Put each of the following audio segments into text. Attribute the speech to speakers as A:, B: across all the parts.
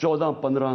A: 14-15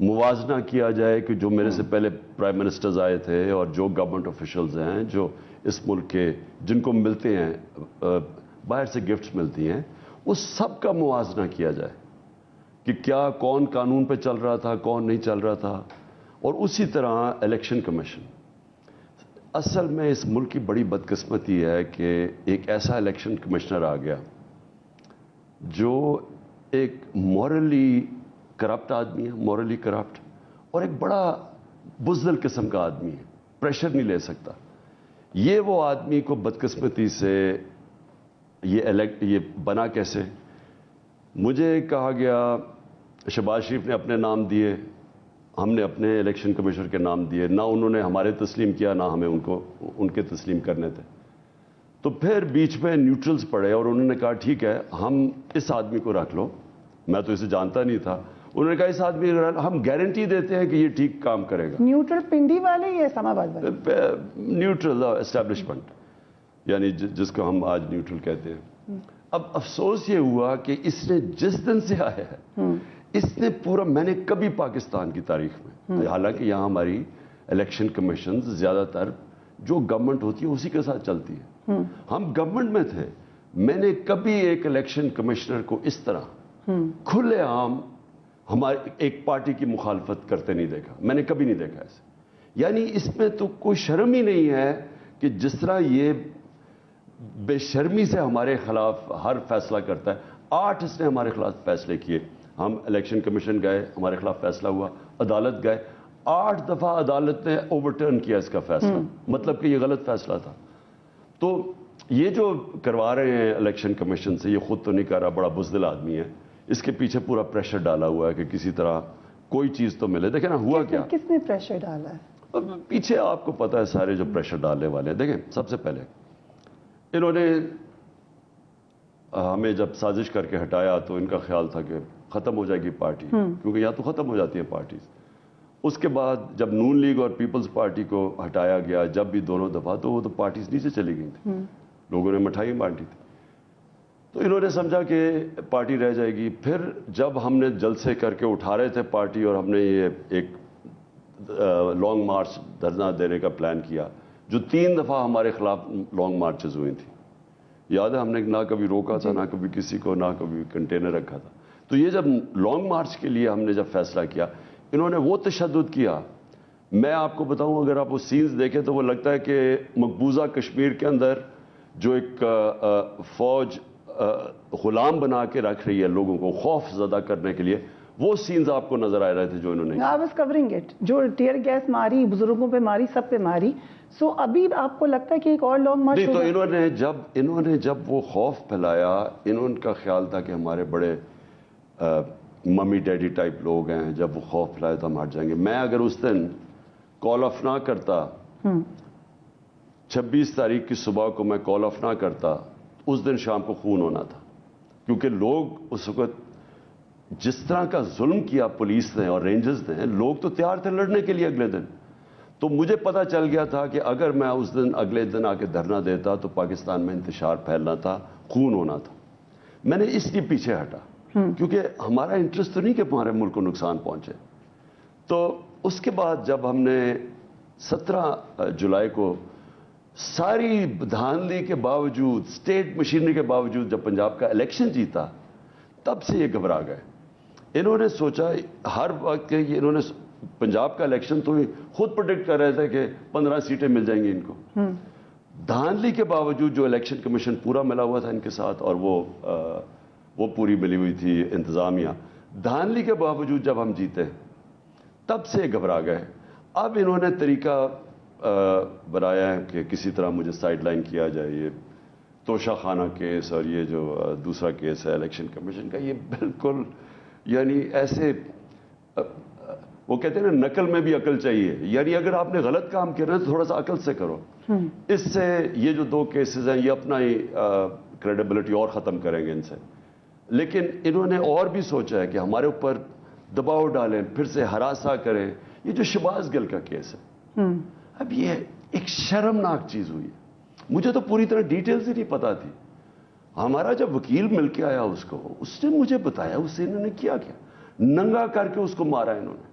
A: موازنہ کیا جائے کہ جو میرے سے پہلے پرائم منسٹرز آئے تھے اور جو گورنمنٹ آفیشلز ہیں جو اس ملک کے جن کو ملتے ہیں باہر سے گفٹس ملتی ہیں، اس سب کا موازنہ کیا جائے کہ کیا کون قانون پہ چل رہا تھا، کون نہیں چل رہا تھا. اور اسی طرح الیکشن کمیشن، اصل میں اس ملک کی بڑی بدقسمتی ہے کہ ایک ایسا الیکشن کمشنر آ گیا جو ایک مورلی کرپٹ آدمی ہے، مورلی کرپٹ، اور ایک بڑا بزدل قسم کا آدمی ہے، پریشر نہیں لے سکتا. یہ وہ آدمی کو بدقسمتی سے یہ بنا کیسے؟ مجھے کہا گیا شہباز شریف نے اپنے نام دیے، ہم نے اپنے الیکشن کمیشنر کے نام دیے، نہ انہوں نے ہمارے تسلیم کیا نہ ہمیں ان کے تسلیم کرنے تھے. تو پھر بیچ میں نیوٹرلز پڑے اور انہوں نے کہا ٹھیک ہے ہم اس آدمی کو رکھ لو. میں تو اسے جانتا نہیں تھا. انہوں نے کہا اس آدمی ہم گارنٹی دیتے ہیں کہ یہ ٹھیک کام کرے گا.
B: نیوٹرل پنڈی والے یا اسلام آباد والے؟
A: نیوٹرل اسٹیبلشمنٹ، یعنی جس کو ہم آج نیوٹرل کہتے ہیں. اب افسوس یہ ہوا کہ اس نے جس دن سے آیا ہے اس نے پورا، میں نے کبھی پاکستان کی تاریخ میں، حالانکہ یہاں ہماری الیکشن کمیشن زیادہ تر جو گورنمنٹ ہوتی ہے اسی کے ساتھ چلتی ہے، ہم گورنمنٹ میں تھے، میں نے کبھی ایک الیکشن کمشنر کو اس طرح کھلے عام ہماری ایک پارٹی کی مخالفت کرتے نہیں دیکھا. میں نے کبھی نہیں دیکھا ایسے. یعنی اس میں تو کوئی شرم ہی نہیں ہے کہ جس طرح یہ بے شرمی سے ہمارے خلاف ہر فیصلہ کرتا ہے. 8 اس نے ہمارے خلاف فیصلے کیے، ہم الیکشن کمیشن گئے، ہمارے خلاف فیصلہ ہوا، عدالت گئے، 8 دفعہ عدالت نے اوور ٹرن کیا اس کا فیصلہ، مطلب کہ یہ غلط فیصلہ تھا. تو یہ جو کروا رہے ہیں الیکشن کمیشن سے، یہ خود تو نہیں کر رہا، بڑا بزدل آدمی ہے، اس کے پیچھے پورا پریشر ڈالا ہوا ہے کہ کسی طرح کوئی چیز تو ملے. دیکھیں نا ہوا کیا،
B: کس نے پریشر ڈالا ہے؟
A: پیچھے آپ کو پتا ہے سارے جو پریشر ڈالنے والے ہیں. دیکھیں سب سے پہلے انہوں نے ہمیں جب سازش کر کے ہٹایا تو ان کا خیال تھا کہ ختم ہو جائے گی پارٹی، کیونکہ یہاں تو ختم ہو جاتی ہے پارٹیز. اس کے بعد جب نون لیگ اور پیپلز پارٹی کو ہٹایا گیا، جب بھی دونوں دفعہ، تو وہ تو پارٹیز نیچے چلی گئی تھیں، لوگوں نے مٹھائی بانٹی تھی. تو انہوں نے سمجھا کہ پارٹی رہ جائے گی. پھر جب ہم نے جلسے کر کے اٹھا رہے تھے پارٹی اور ہم نے یہ ایک لانگ مارچ دھرنا دینے کا پلان کیا، جو 3 دفعہ ہمارے خلاف لانگ مارچز ہوئی تھیں. یاد ہے ہم نے نہ کبھی روکا تھا، نہ کبھی کسی کو، نہ کبھی کنٹینر رکھا تھا. تو یہ جب لانگ مارچ کے لیے ہم نے جب فیصلہ کیا، انہوں نے وہ تشدد کیا. میں آپ کو بتاؤں، اگر آپ وہ سینز دیکھیں تو وہ لگتا ہے کہ مقبوضہ کشمیر کے اندر جو ایک فوج غلام بنا کے رکھ رہی ہے لوگوں کو خوف زدہ کرنے کے لیے، وہ سینز آپ کو نظر آ رہے تھے جو انہوں نے.
B: I was covering it. جو ٹیئر گیس ماری، بزرگوں پہ ماری، سب پہ ماری. سو ابھی آپ کو لگتا ہے کہ ایک اور لانگ مارچ؟
A: نہیں، تو انہوں نے جب وہ خوف پھیلایا، انہوں کا خیال تھا کہ ہمارے بڑے ممی ڈیڈی ٹائپ لوگ ہیں، جب وہ خوف پھیلائے تو ہم ہٹ جائیں گے. میں اگر اس دن کال آف نہ کرتا، 26 تاریخ کی صبح کو میں کال آف نہ کرتا، اس دن شام کو خون ہونا تھا. کیونکہ لوگ اس وقت جس طرح کا ظلم کیا پولیس نے اور رینجرز نے، لوگ تو تیار تھے لڑنے کے لیے اگلے دن. تو مجھے پتا چل گیا تھا کہ اگر میں اس دن اگلے دن آ کے دھرنا دیتا تو پاکستان میں انتشار پھیلنا تھا، خون ہونا تھا. میں نے اس لیے پیچھے ہٹا، کیونکہ ہمارا انٹرسٹ تو نہیں کہ ہمارے ملک کو نقصان پہنچے. تو اس کے بعد جب ہم نے 17 جولائی کو ساری دھاندلی کے باوجود، اسٹیٹ مشینری کے باوجود، جب پنجاب کا الیکشن جیتا، تب سے یہ گھبرا گئے. انہوں نے سوچا ہر وقت کہ انہوں نے پنجاب کا الیکشن تو خود پریڈکٹ کر رہے تھے کہ 15 سیٹیں مل جائیں گی ان کو. دھاندلی کے باوجود جو الیکشن کمیشن پورا ملا ہوا تھا ان کے ساتھ، اور وہ پوری ملی ہوئی تھی انتظامیہ، دھاندلی کے باوجود جب ہم جیتے تب سے گھبرا گئے. اب انہوں نے طریقہ بنایا ہے کہ کسی طرح مجھے سائڈ لائن کیا جائے. یہ توشہ خانہ کیس اور یہ جو دوسرا کیس ہے الیکشن کمیشن کا، یہ بالکل یعنی ایسے وہ کہتے ہیں نا نقل میں بھی عقل چاہیے. یعنی اگر آپ نے غلط کام کرنا ہے تو تھوڑا سا عقل سے کرو. اس سے یہ جو 2 کیسز ہیں یہ اپنا ہی کریڈیبلٹی اور ختم کریں گے ان سے. لیکن انہوں نے اور بھی سوچا ہے کہ ہمارے اوپر دباؤ ڈالیں، پھر سے ہراساں کریں. یہ جو شہباز گل کا کیس ہے، اب یہ ایک شرمناک چیز ہوئی ہے. مجھے تو پوری طرح ڈیٹیلز ہی نہیں پتا تھی. ہمارا جب وکیل مل کے آیا اس کو، اس نے مجھے بتایا اس سے انہوں نے کیا ننگا کر کے اس کو مارا انہوں نے.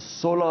A: 16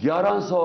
A: 1100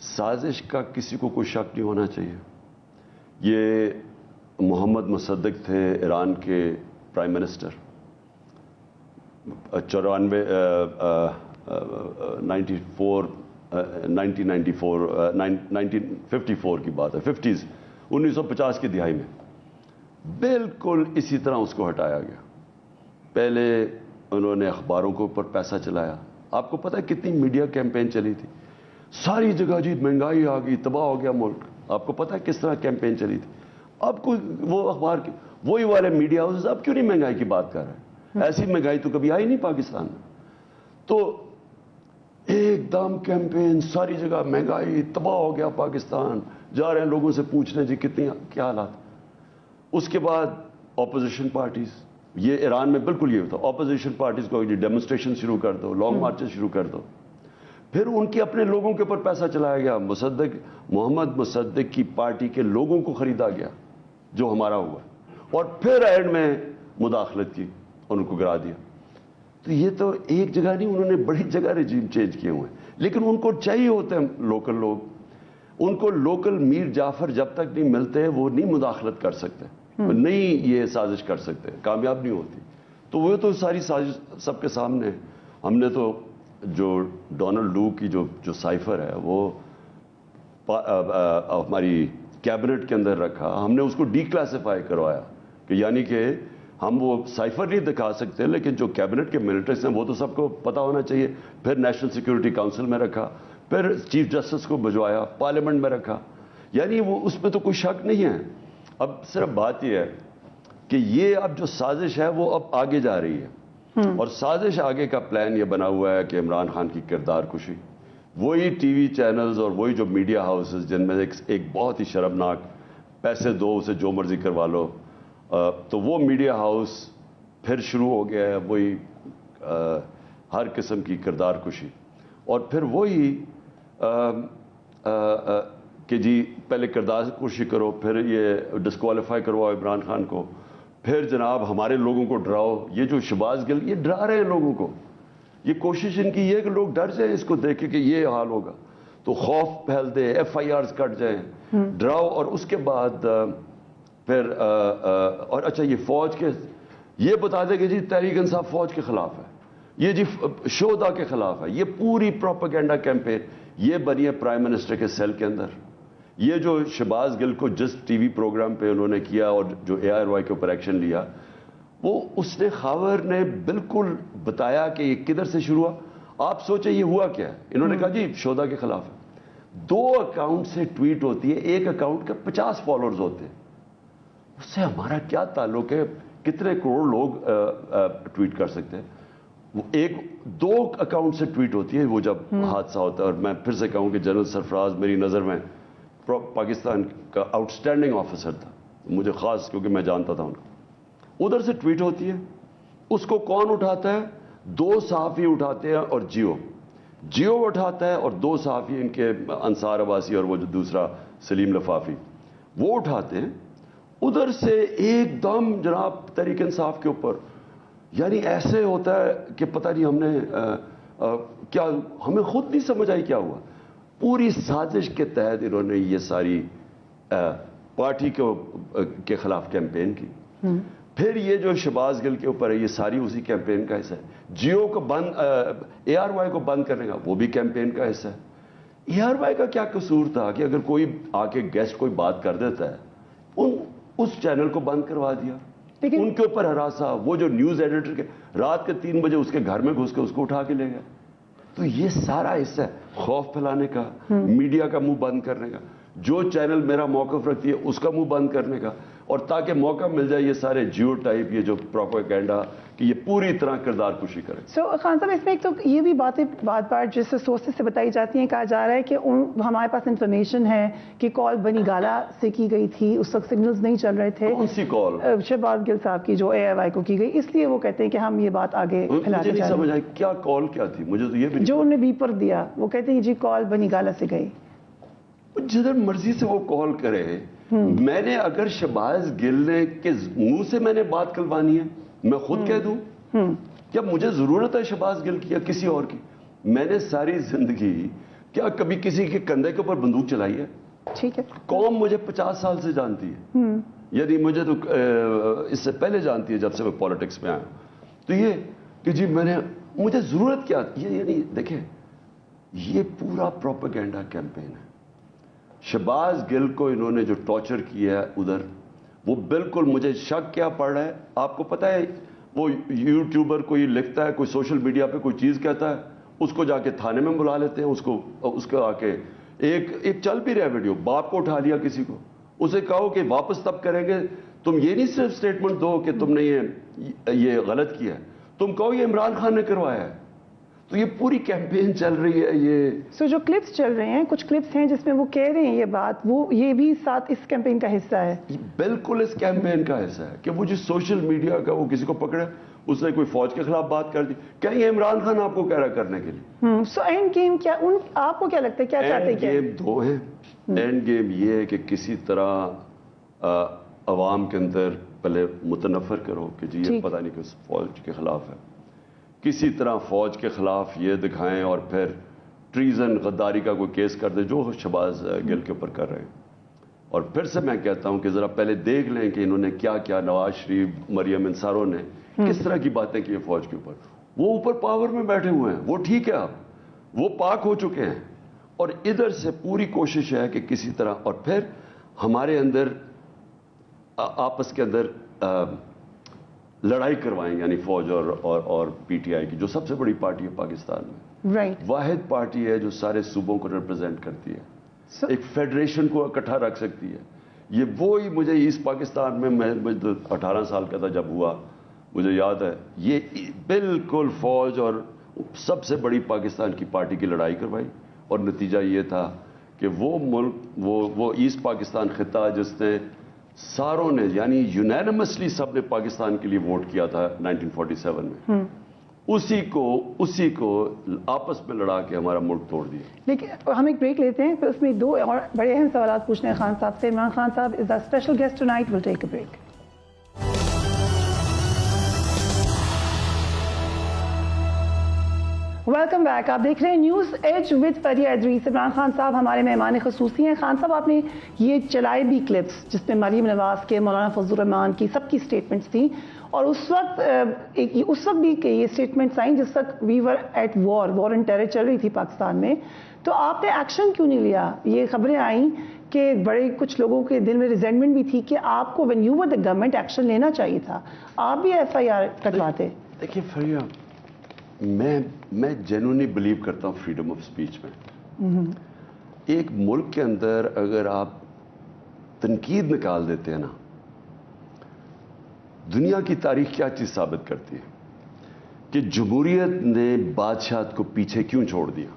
A: سازش کا کسی کو کوئی شک نہیں ہونا چاہیے. یہ محمد مصدق تھے ایران کے پرائم منسٹر. 1954 کی بات ہے, 1950 کی دہائی میں بالکل اسی طرح اس کو ہٹایا گیا. پہلے انہوں نے اخباروں کے اوپر پیسہ چلایا. آپ کو پتہ ہے کتنی میڈیا کیمپین چلی تھی, ساری جگہ جی مہنگائی آ گئی, تباہ ہو گیا ملک. آپ کو پتہ ہے کس طرح کیمپین چلی تھی. اب کوئی وہ اخبار کی وہی والے میڈیا ہاؤسز اب کیوں نہیں مہنگائی کی بات کر رہے ہیں؟ ایسی مہنگائی تو کبھی آئی نہیں پاکستان میں. تو ایک دم کیمپین, ساری جگہ مہنگائی, تباہ ہو گیا پاکستان. جا رہے ہیں لوگوں سے پوچھنے جی کتنی کیا حالات. اس کے بعد اپوزیشن پارٹیز, یہ ایران میں بالکل یہ ہوتا, اپوزیشن پارٹیز کو ڈیمونسٹریشن شروع کر دو, لانگ مارچز شروع کر دو. پھر ان کے اپنے لوگوں کے اوپر پیسہ چلایا گیا. محمد مصدق کی پارٹی کے لوگوں کو خریدا گیا جو ہمارا ہوا, اور پھر اینڈ میں مداخلت کی, ان کو گرا دیا. تو یہ تو ایک جگہ نہیں, انہوں نے بڑی جگہ رجیم چینج کیے ہوئے ہیں. لیکن ان کو چاہیے ہوتے ہیں لوکل لوگ, ان کو لوکل میر جعفر جب تک نہیں ملتے وہ نہیں مداخلت کر سکتے, نہیں یہ سازش کر سکتے, کامیاب نہیں ہوتی. تو وہ تو ساری سازش سب کے سامنے ہے. ہم نے تو جو ڈونلڈ لو کی جو سائفر ہے وہ ہماری کیبنٹ کے اندر رکھا. ہم نے اس کو ڈی کلاسیفائی کروایا کہ یعنی کہ ہم وہ سائفر نہیں دکھا سکتے, لیکن جو کیبنٹ کے منٹس ہیں وہ تو سب کو پتہ ہونا چاہیے. پھر نیشنل سیکورٹی کاؤنسل میں رکھا, پھر چیف جسٹس کو بھجوایا, پارلیمنٹ میں رکھا. یعنی وہ اس پہ تو کوئی شک نہیں ہے. اب صرف بات یہ ہے کہ یہ اب جو سازش ہے وہ اب آگے جا رہی ہے, اور سازش آگے کا پلان یہ بنا ہوا ہے کہ عمران خان کی کردار کشی, وہی ٹی وی چینلز اور وہی جو میڈیا ہاؤسز جن میں ایک بہت ہی شرمناک, پیسے دو اسے جو مرضی کروا لو, تو وہ میڈیا ہاؤس پھر شروع ہو گیا ہے وہی ہر قسم کی کردار کشی. اور پھر وہی کہ جی پہلے کردار کشی کرو, پھر یہ ڈسکوالیفائی کرواؤ عمران خان کو, پھر جناب ہمارے لوگوں کو ڈراؤ. یہ جو شہباز گل یہ ڈرا رہے ہیں لوگوں کو, یہ کوشش ان کی یہ ہے کہ لوگ ڈر جائیں اس کو دیکھ کے کہ یہ حال ہوگا, تو خوف پھیل دے, ایف آئی آرز کٹ جائیں, ڈراؤ. اور اس کے بعد پھر اور اچھا یہ فوج کے یہ بتا دے کہ جی تحریک انصاف فوج کے خلاف ہے, یہ جی شہدا کے خلاف ہے. یہ پوری پروپیگنڈا کیمپین یہ بنی ہے پرائم منسٹر کے سیل کے اندر. یہ جو شہباز گل کو جس ٹی وی پروگرام پہ انہوں نے کیا اور جو اے آر وائی کے اوپر ایکشن لیا, وہ اس نے خاور نے بالکل بتایا کہ یہ کدھر سے شروع ہوا. آپ سوچیں یہ ہوا کیا ہے. انہوں نے کہا جی شہدا کے خلاف ہے. 2 اکاؤنٹ سے ٹویٹ ہوتی ہے, ایک اکاؤنٹ کے 50 فالوورز ہوتے ہیں. اس سے ہمارا کیا تعلق ہے؟ کتنے کروڑ لوگ ٹویٹ کر سکتے ہیں. وہ 2 اکاؤنٹ سے ٹویٹ ہوتی ہے وہ جب حادثہ ہوتا ہے. اور میں پھر سے کہوں کہ جنرل سرفراز میری نظر میں پاکستان کا آؤٹ اسٹینڈنگ آفیسر تھا, مجھے خاص کیونکہ میں جانتا تھا ان کو. ادھر سے ٹویٹ ہوتی ہے, اس کو کون اٹھاتا ہے؟ 2 صحافی اٹھاتے ہیں اور جیو اٹھاتا ہے, اور 2 صحافی ان کے انصار عباسی اور وہ جو دوسرا سلیم لفافی وہ اٹھاتے ہیں. ادھر سے ایک دم جناب تحریک انصاف کے اوپر, یعنی ایسے ہوتا ہے کہ پتہ نہیں ہم نے کیا, ہمیں خود نہیں سمجھ آئی کیا ہوا. پوری سازش کے تحت انہوں نے یہ ساری پارٹی کے خلاف کیمپین کی. پھر یہ جو شہباز گل کے اوپر ہے یہ ساری اسی کیمپین کا حصہ ہے. جیو کو بند, اے آر وائی کو بند کرنے کا وہ بھی کیمپین کا حصہ ہے. اے آر وائی کا کیا قصور تھا کہ اگر کوئی آ کے گیسٹ کوئی بات کر دیتا ہے اس چینل کو بند کروا دیا, ان کے اوپر ہراسا. وہ جو نیوز ایڈیٹر کے رات کے 3 بجے اس کے گھر میں گھس کے اس کو اٹھا کے لے گئے. تو یہ سارا حصہ ہے خوف پھیلانے کا, میڈیا کا منہ بند کرنے کا, جو چینل میرا موقف رکھتی ہے اس کا منہ بند کرنے کا, اور تاکہ موقع مل جائے یہ سارے جیو ٹائپ یہ جو پروپیگنڈا کہ یہ پوری طرح کردار کشی کرے.
B: خان صاحب اس میں ایک تو یہ بھی باتیں بات بات جس سورسز سے بتائی جاتی ہیں, کہا جا رہا ہے کہ ہمارے پاس انفارمیشن ہے کہ کال بنی گالا سے کی گئی تھی, اس وقت سگنلز نہیں چل رہے تھے.
A: کون سی کال؟
B: شہباز گل صاحب کی جو اے آئی وائی کو کی گئی, اس لیے وہ کہتے ہیں کہ ہم یہ بات آگے پھیلاتے
A: نہیں سمجھ آئی کیا کال کیا تھی. مجھے تو یہ بھی
B: جو انہوں نے بیپر دیا, وہ کہتے ہیں جی کال بنی گالا سے گئی.
A: جدھر مرضی سے وہ کال کرے. میں نے اگر شہباز گل نے کے منہ سے میں نے بات کلوانی ہے, میں خود کہہ دوں کیا مجھے ضرورت ہے شہباز گل کی یا کسی اور کی؟ میں نے ساری زندگی کیا کبھی کسی کے کندھے کے اوپر بندوق چلائی ہے؟
B: ٹھیک ہے.
A: قوم مجھے 50 سال سے جانتی ہے، یعنی مجھے تو اس سے پہلے جانتی ہے جب سے میں پالیٹکس میں آیا ہوں. تو یہ کہ جی مجھے ضرورت کیا، یہ یعنی دیکھیں یہ پورا پروپیگنڈا کیمپین ہے. شہباز گل کو انہوں نے جو ٹارچر کیا ہے ادھر، وہ بالکل مجھے شک کیا پڑ رہا ہے. آپ کو پتہ ہے وہ یوٹیوبر کوئی لکھتا ہے، کوئی سوشل میڈیا پہ کوئی چیز کہتا ہے، اس کو جا کے تھانے میں بلا لیتے ہیں، اس کو آ کے ایک چل بھی رہا ویڈیو، باپ کو اٹھا لیا کسی کو، اسے کہو کہ واپس تب کریں گے. تم یہ نہیں صرف سٹیٹمنٹ دو کہ تم نے یہ غلط کیا ہے، تم کہو یہ عمران خان نے کروایا ہے. تو یہ پوری کیمپین چل رہی ہے. یہ
B: جو کلپس چل رہے ہیں، کچھ کلپس ہیں جس میں وہ کہہ رہے ہیں یہ بات، وہ یہ بھی ساتھ اس کیمپین کا حصہ ہے.
A: بالکل اس کیمپین کا حصہ ہے کہ وہ جو سوشل میڈیا کا وہ کسی کو پکڑے، اس نے کوئی فوج کے خلاف بات کر دی، کہیں یہ عمران خان آپ کو کہہ رہا کرنے کے لیے.
B: سو اینڈ گیم کیا، آپ کو کیا لگتا ہے کیا چاہتے ہیں؟
A: اینڈ گیم دو ہیں. اینڈ گیم یہ ہے کہ کسی طرح عوام کے اندر پہلے متنفر کرو کہ جی یہ پتہ نہیں کس فوج کے خلاف ہے، کسی طرح فوج کے خلاف یہ دکھائیں، اور پھر ٹریزن غداری کا کوئی کیس کر دے جو شہباز گل کے اوپر کر رہے ہیں. اور پھر سے میں کہتا ہوں کہ ذرا پہلے دیکھ لیں کہ انہوں نے کیا کیا، نواز شریف، مریم انصاروں نے کس طرح کی باتیں کی فوج کے اوپر. وہ اوپر پاور میں بیٹھے ہوئے ہیں، وہ ٹھیک ہے، اب وہ پاک ہو چکے ہیں. اور ادھر سے پوری کوشش ہے کہ کسی طرح، اور پھر ہمارے اندر آپس کے اندر لڑائی کروائیں، یعنی فوج اور پی ٹی آئی کی، جو سب سے بڑی پارٹی ہے پاکستان میں.
B: رائٹ.
A: واحد پارٹی ہے جو سارے صوبوں کو ریپرزینٹ کرتی ہے، ایک فیڈریشن کو اکٹھا رکھ سکتی ہے. یہ وہی مجھے ایسٹ پاکستان میں 18 سال کا تھا جب ہوا، مجھے یاد ہے، یہ بالکل فوج اور سب سے بڑی پاکستان کی پارٹی کی لڑائی کروائی. اور نتیجہ یہ تھا کہ وہ ملک، وہ ایسٹ پاکستان خطہ جس نے ساروں نے یعنی یونینمسلی سب نے پاکستان کے لیے ووٹ کیا تھا 1947 میں، اسی کو آپس میں لڑا کے ہمارا ملک توڑ دیا.
B: لیکن ہم ایک بریک لیتے ہیں، پھر اس میں دو اور بڑے اہم سوالات پوچھنے ہیں خان صاحب سے. عمران خان صاحب is the special guest tonight. Will take a break. Welcome back. آپ دیکھ رہے ہیں news edge with Fereeha Idrees. Imran Khan صاحب ہمارے مہمان خصوصی ہیں. خان صاحب آپ نے یہ چلائے بھی کلپس جس میں مریم نواز کے، مولانا فضل الرحمان کی، سب کی سٹیٹمنٹس تھیں، اور اس وقت بھی کہ یہ سٹیٹمنٹس آئیں جس وقت we were at war and terror چل رہی تھی پاکستان میں. تو آپ نے ایکشن کیوں نہیں لیا؟ یہ خبریں آئیں کہ بڑے کچھ لوگوں کے دل میں ریزنٹمنٹ بھی تھی کہ آپ کو when you were the government action لینا چاہیے تھا، آپ بھی ایف آئی آر کٹواتے.
A: دیکھیے فریہ، میں جینوئنلی بلیو کرتا ہوں فریڈم آف اسپیچ میں. ایک ملک کے اندر اگر آپ تنقید نکال دیتے ہیں نا، دنیا کی تاریخ کیا چیز ثابت کرتی ہے کہ جمہوریت نے بادشاہت کو پیچھے کیوں چھوڑ دیا.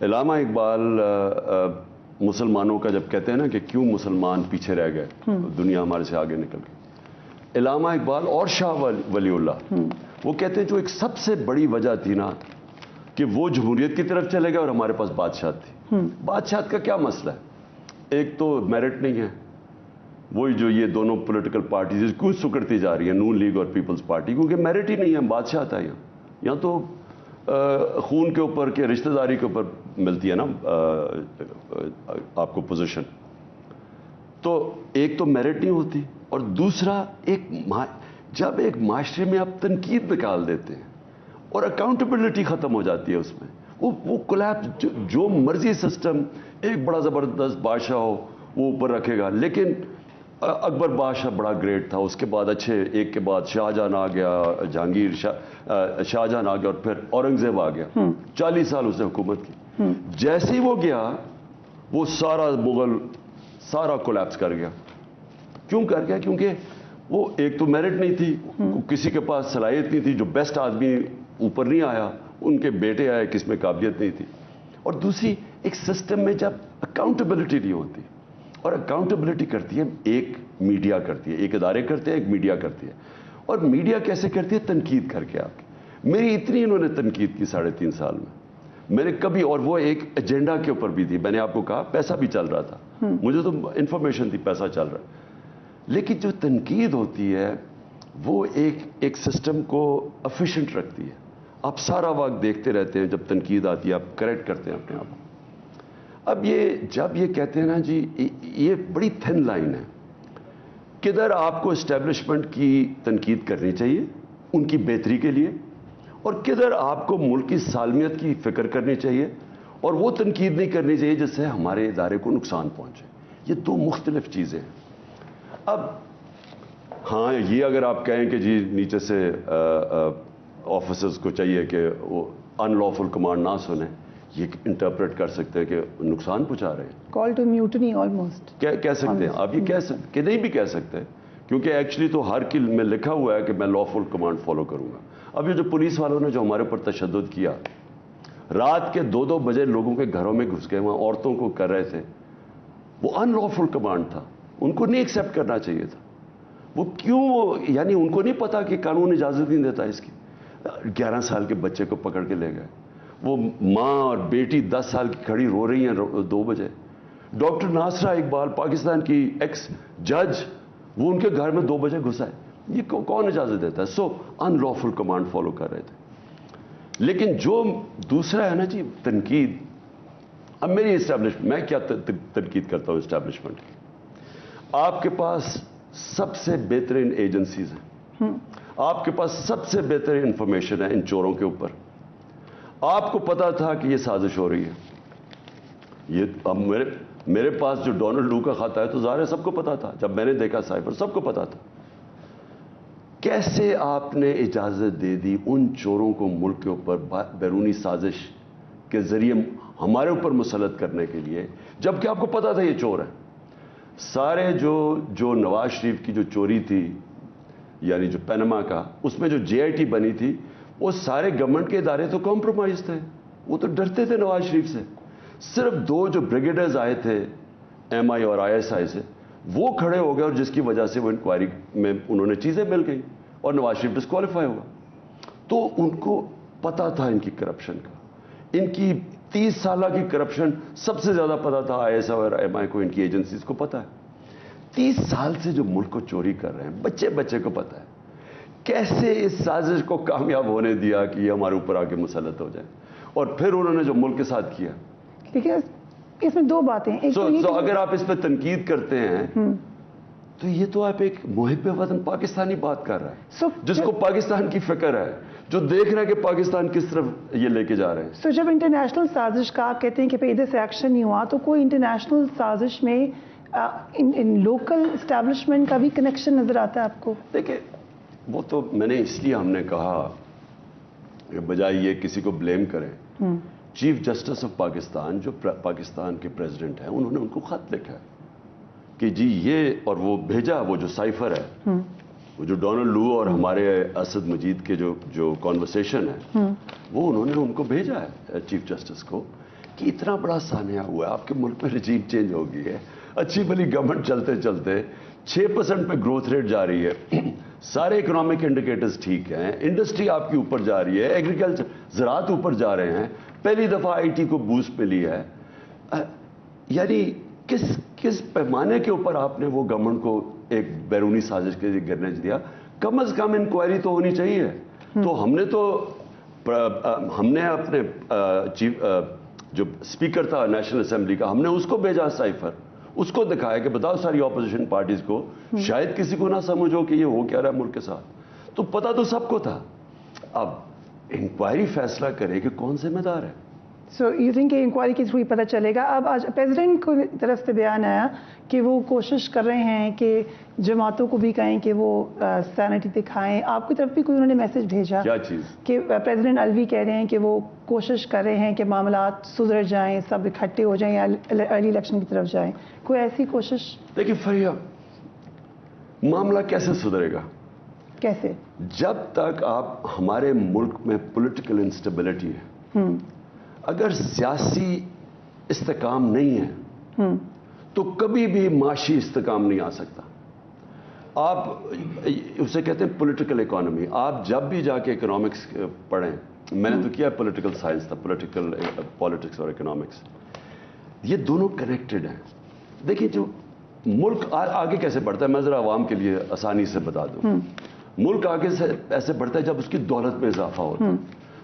A: علامہ اقبال مسلمانوں کا جب کہتے ہیں نا کہ کیوں مسلمان پیچھے رہ گئے، دنیا ہمارے سے آگے نکل گئی، علامہ اقبال اور شاہ ولی اللہ وہ کہتے ہیں جو ایک سب سے بڑی وجہ تھی نا کہ وہ جمہوریت کی طرف چلے گئے اور ہمارے پاس بادشاہت تھی. بادشاہت کا کیا مسئلہ ہے؟ ایک تو میرٹ نہیں ہے، وہی جو یہ دونوں پولیٹیکل پارٹیز کیوں سکڑتی جا رہی ہیں، نون لیگ اور پیپلز پارٹی، کیونکہ میرٹ ہی نہیں ہے. بادشاہت ہے یہاں تو خون کے اوپر کے رشتہ داری کے اوپر ملتی ہے نا آپ کو پوزیشن. تو ایک تو میرٹ نہیں ہوتی، اور دوسرا جب ایک معاشرے میں آپ تنقید نکال دیتے ہیں اور اکاؤنٹیبلٹی ختم ہو جاتی ہے اس میں، وہ کولیپس، جو مرضی سسٹم ایک بڑا زبردست بادشاہ ہو وہ اوپر رکھے گا. لیکن اکبر بادشاہ بڑا گریٹ تھا، اس کے بعد اچھے ایک کے بعد شاہجہاں آ گیا، جہانگیر شاہجہاں آ گیا، اور پھر اورنگزیب آ گیا. 40 سال اس نے حکومت کی. جیسے ہی وہ گیا وہ سارا مغل سارا کولیپس کر گیا. کیوں کر گیا؟ کیونکہ وہ ایک تو میرٹ نہیں تھی، کسی کے پاس صلاحیت نہیں تھی، جو بیسٹ آدمی اوپر نہیں آیا، ان کے بیٹے آئے کس میں قابلیت نہیں تھی. اور دوسری ایک سسٹم میں جب اکاؤنٹیبلٹی نہیں ہوتی، اور اکاؤنٹیبلٹی کرتی ہے ایک میڈیا کرتی ہے، ایک ادارے کرتے ہیں، ایک میڈیا کرتی ہے. اور میڈیا کیسے کرتی ہے؟ تنقید کر کے. آپ کی میری اتنی انہوں نے تنقید کی 3.5 سال میں، میں نے کبھی، اور وہ ایک ایجنڈا کے اوپر بھی تھی. میں نے آپ کو کہا پیسہ بھی چل رہا تھا، مجھے تو انفارمیشن تھی پیسہ چل رہا ہے. لیکن جو تنقید ہوتی ہے وہ ایک سسٹم کو افیشینٹ رکھتی ہے. آپ سارا وقت دیکھتے رہتے ہیں, جب تنقید آتی ہے آپ کریکٹ کرتے ہیں اپنے آپ کو. اب یہ جب یہ کہتے ہیں نا جی, یہ بڑی تھن لائن ہے, کدھر آپ کو اسٹیبلشمنٹ کی تنقید کرنی چاہیے ان کی بہتری کے لیے, اور کدھر آپ کو ملک کی سالمیت کی فکر کرنی چاہیے اور وہ تنقید نہیں کرنی چاہیے جس سے ہمارے ادارے کو نقصان پہنچے. یہ دو مختلف چیزیں ہیں. اب ہاں, یہ اگر آپ کہیں کہ جی نیچے سے آفیسرز کو چاہیے کہ وہ ان لافل کمانڈ نہ سنیں, یہ انٹرپریٹ کر سکتے ہیں کہ نقصان پہنچا رہے ہیں,
B: کال ٹو میوٹنی آلموسٹ
A: کہہ سکتے ہیں آپ. یہ کہہ سکتے کہ نہیں بھی کہہ سکتے, کیونکہ ایکچولی تو ہر کل میں لکھا ہوا ہے کہ میں لافل کمانڈ فالو کروں گا. اب یہ جو پولیس والوں نے جو ہمارے اوپر تشدد کیا, رات کے 2-2 بجے لوگوں کے گھروں میں گھس کے وہاں عورتوں کو کر رہے تھے, وہ ان لافل کمانڈ تھا, ان کو نہیں ایکسیپٹ کرنا چاہیے تھا. وہ کیوں, یعنی ان کو نہیں پتا کہ قانون اجازت نہیں دیتا اس کی. 11 سال کے بچے کو پکڑ کے لے گئے, وہ ماں اور بیٹی 10 سال کی کھڑی رو رہی ہیں 2 بجے. ڈاکٹر ناصرہ اقبال پاکستان کی ایکس جج, وہ ان کے گھر میں 2 بجے گھسا ہے. یہ کون اجازت دیتا ہے؟ سو ان لافل کمانڈ فالو کر رہے تھے. لیکن جو دوسرا ہے نا جی تنقید, اب میری اسٹیبلشمنٹ, میں کیا تنقید کرتا ہوں اسٹیبلشمنٹ کی. آپ کے پاس سب سے بہترین ایجنسیز ہیں, آپ کے پاس سب سے بہترین انفارمیشن ہے ان چوروں کے اوپر. آپ کو پتا تھا کہ یہ سازش ہو رہی ہے. یہ اب میرے پاس جو ڈونلڈ لو کا خط ہے تو ظاہر ہے سب کو پتا تھا, جب میں نے دیکھا سائفر سب کو پتا تھا. کیسے آپ نے اجازت دے دی ان چوروں کو ملک کے اوپر بیرونی سازش کے ذریعے ہمارے اوپر مسلط کرنے کے لیے, جبکہ آپ کو پتا تھا یہ چور ہے. سارے جو نواز شریف کی جو چوری تھی, یعنی جو پینما کا, اس میں جو JIT بنی تھی, وہ سارے گورنمنٹ کے ادارے تو کمپرومائز تھے, وہ تو ڈرتے تھے نواز شریف سے. صرف 2 جو بریگیڈرز آئے تھے MI اور ISI سے, وہ کھڑے ہو گئے, اور جس کی وجہ سے وہ انکوائری میں انہوں نے چیزیں مل گئی اور نواز شریف ڈسکوالیفائی ہوا. تو ان کو پتا تھا ان کی کرپشن کا, ان کی 30 سالہ کی کرپشن سب سے زیادہ پتا تھا ISI اور MI کو, ان کی ایجنسیز کو پتا ہے. 30 سال سے جو ملک کو چوری کر رہے ہیں, بچے کو پتا ہے. کیسے اس سازش کو کامیاب ہونے دیا کہ یہ ہمارے اوپر آ کے مسلط ہو جائے, اور پھر انہوں نے جو ملک کے ساتھ کیا.
B: دیکھیے اس میں 2 باتیں ہیں.
A: سو اگر آپ اس پہ تنقید کرتے ہیں تو یہ تو آپ ایک محب وطن پاکستانی بات کر رہا ہے, جس کو پاکستان کی فکر ہے, جو دیکھ رہا ہے کہ پاکستان کس طرف یہ لے کے جا رہے ہیں.
B: سو جب انٹرنیشنل سازش کا آپ کہتے ہیں کہ ادھر سے ایکشن نہیں ہوا, تو کوئی انٹرنیشنل سازش میں لوکل اسٹیبلشمنٹ کا بھی کنیکشن نظر آتا ہے آپ کو؟
A: دیکھیں, وہ تو میں نے اس لیے ہم نے کہا کہ بجائے یہ کسی کو بلیم کریں, چیف جسٹس آف پاکستان جو پاکستان کے پریزیڈنٹ ہیں, انہوں نے ان کو خط لکھا ہے کہ جی یہ, اور وہ بھیجا, وہ جو سائفر ہے, وہ جو ڈونلڈ لو اور ہمارے اسد مجید کے جو کانورسیشن ہے, وہ انہوں نے ان کو بھیجا ہے چیف جسٹس کو, کہ اتنا بڑا سانحہ ہوا ہے, آپ کے ملک میں رجیم چینج ہو گئی ہے, اچھی بھلی گورنمنٹ چلتے چلتے 6% پہ گروتھ ریٹ جا رہی ہے, سارے اکنامک انڈیکیٹرز ٹھیک ہیں, انڈسٹری آپ کی اوپر جا رہی ہے, ایگریکلچر زراعت اوپر جا رہے ہیں, پہلی دفعہ IT کو بوسٹ پہ لی ہے. یعنی کس پیمانے کے اوپر آپ نے وہ گورنمنٹ کو ایک بیرونی سازش کے لیے گرنے دیا؟ کم از کم انکوائری تو ہونی چاہیے. تو ہم نے اپنے چیف جو اسپیکر تھا نیشنل اسمبلی کا, ہم نے اس کو بھیجا سائفر, اس کو دکھایا کہ بتاؤ ساری اپوزیشن پارٹیز کو, شاید کسی کو نہ سمجھو کہ یہ ہو کیا رہا ہے ملک کے ساتھ. تو پتا تو سب کو تھا. اب انکوائری فیصلہ کرے کہ کون ذمہ دار ہے.
B: سو یو تھنک کہ انکوائری کے تھرو ہی پتہ چلے گا. اب آج پریزیڈنٹ کی طرف سے بیان آیا کہ وہ کوشش کر رہے ہیں کہ جماعتوں کو بھی کہیں کہ وہ سینٹی دکھائیں. آپ کی طرف بھی کوئی انہوں نے میسج بھیجا
A: کیا چیز
B: کہ پریزیڈنٹ الوی کہہ رہے ہیں کہ وہ کوشش کر رہے ہیں کہ معاملات سدھر جائیں, سب اکٹھے ہو جائیں یا ارلی الیکشن کی طرف جائیں؟ کوئی ایسی کوشش؟
A: دیکھیے فریہ, معاملہ کیسے سدھرے گا؟
B: کیسے؟ جب
A: تک آپ ہمارے ملک میں پولیٹیکل انسٹیبلٹی ہے, اگر سیاسی استحکام نہیں ہے تو کبھی بھی معاشی استحکام نہیں آ سکتا. آپ اسے کہتے ہیں پولیٹیکل اکانومی. آپ جب بھی جا کے اکنامکس پڑھیں, میں نے تو کیا پولیٹیکل سائنس تھا, پولیٹکس اور اکنامکس, یہ دونوں کنیکٹڈ ہیں. دیکھیے جو ملک آگے کیسے بڑھتا ہے, میں ذرا عوام کے لیے آسانی سے بتا دوں. ملک آگے سے ایسے بڑھتا ہے جب اس کی دولت میں اضافہ ہوتا ہے.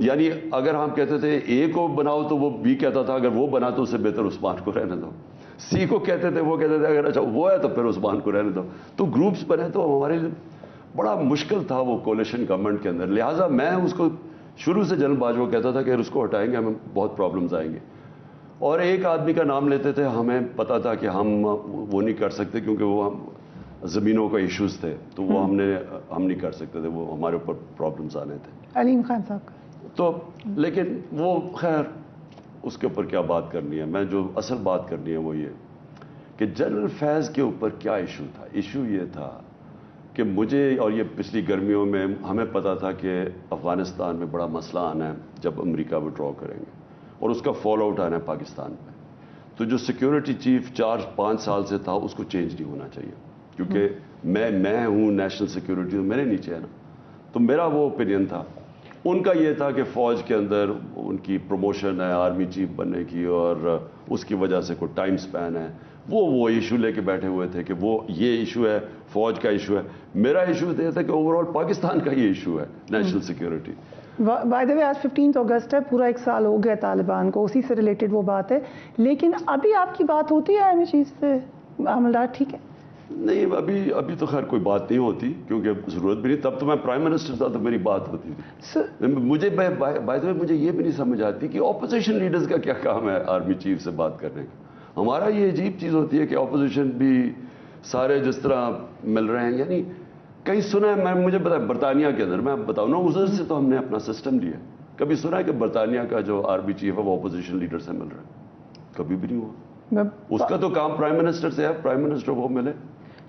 A: یعنی اگر ہم کہتے تھے اے کو بناؤ تو وہ بی کہتا تھا اگر وہ بنا تو اس سے بہتر عثمان کو رہنے دو. سی کو کہتے تھے وہ کہتے تھے اگر اچھا وہ ہے تو پھر عثمان کو رہنے دو. تو گروپس بنے تو ہمارے لیے بڑا مشکل تھا وہ کولیشن گورنمنٹ کے اندر. لہٰذا میں اس کو شروع سے جنرل باجوہ کہتا تھا کہ اگر اس کو ہٹائیں گے ہمیں بہت پرابلمز آئیں گے. اور ایک آدمی کا نام لیتے تھے, ہمیں پتا تھا کہ ہم وہ نہیں کر سکتے کیونکہ وہ زمینوں کا ایشوز تھے, تو وہ ہم نہیں کر سکتے تھے, وہ ہمارے اوپر پرابلمز آنے تھے.
B: علیم خان صاحب کا
A: تو لیکن وہ خیر اس کے اوپر کیا بات کرنی ہے. میں جو اصل بات کرنی ہے وہ یہ کہ جنرل فیض کے اوپر کیا ایشو تھا. ایشو یہ تھا کہ مجھے, اور یہ پچھلی گرمیوں میں ہمیں پتا تھا کہ افغانستان میں بڑا مسئلہ آنا ہے جب امریکہ وڈرا کریں گے اور اس کا فال آؤٹ آنا ہے پاکستان پہ. تو جو سیکیورٹی چیف 4-5 سال سے تھا اس کو چینج نہیں ہونا چاہیے, کیونکہ میں ہوں نیشنل سیکیورٹی, تو میرے نیچے ہے نا. تو میرا وہ اوپینین تھا. ان کا یہ تھا کہ فوج کے اندر ان کی پروموشن ہے آرمی چیف بننے کی, اور اس کی وجہ سے کوئی ٹائم سپین ہے. وہ ایشو لے کے بیٹھے ہوئے تھے کہ وہ یہ ایشو ہے, فوج کا ایشو ہے. میرا ایشو یہ تھا کہ اوور آل پاکستان کا یہ ایشو ہے, نیشنل سیکیورٹی.
B: بائی دا وے آج 15 اگست ہے, پورا 1 سال ہو گیا طالبان کو, اسی سے ریلیٹڈ وہ بات ہے. لیکن ابھی آپ کی بات ہوتی ہے آرمی چیف سے, عملدار ٹھیک ہے؟
A: نہیں, ابھی تو خیر کوئی بات نہیں ہوتی کیونکہ ضرورت بھی نہیں. تب تو میں پرائم منسٹر تھا تو میری بات ہوتی تھی. مجھے بائی دا وے مجھے یہ بھی نہیں سمجھ آتی کہ اپوزیشن لیڈرز کا کیا کام ہے آرمی چیف سے بات کرنے کا. ہمارا یہ عجیب چیز ہوتی ہے کہ اپوزیشن بھی سارے جس طرح مل رہے ہیں. یعنی کہیں سنا ہے, مجھے پتا ہے برطانیہ کے اندر, میں بتاؤں نا, ادھر سے تو ہم نے اپنا سسٹم لیا. کبھی سنا ہے کہ برطانیہ کا جو آرمی چیف ہے وہ اپوزیشن لیڈر سے مل رہا ہے؟ کبھی بھی نہیں ہوا. اس کا تو کام پرائم منسٹر سے ہے, پرائم منسٹر وہ ملے.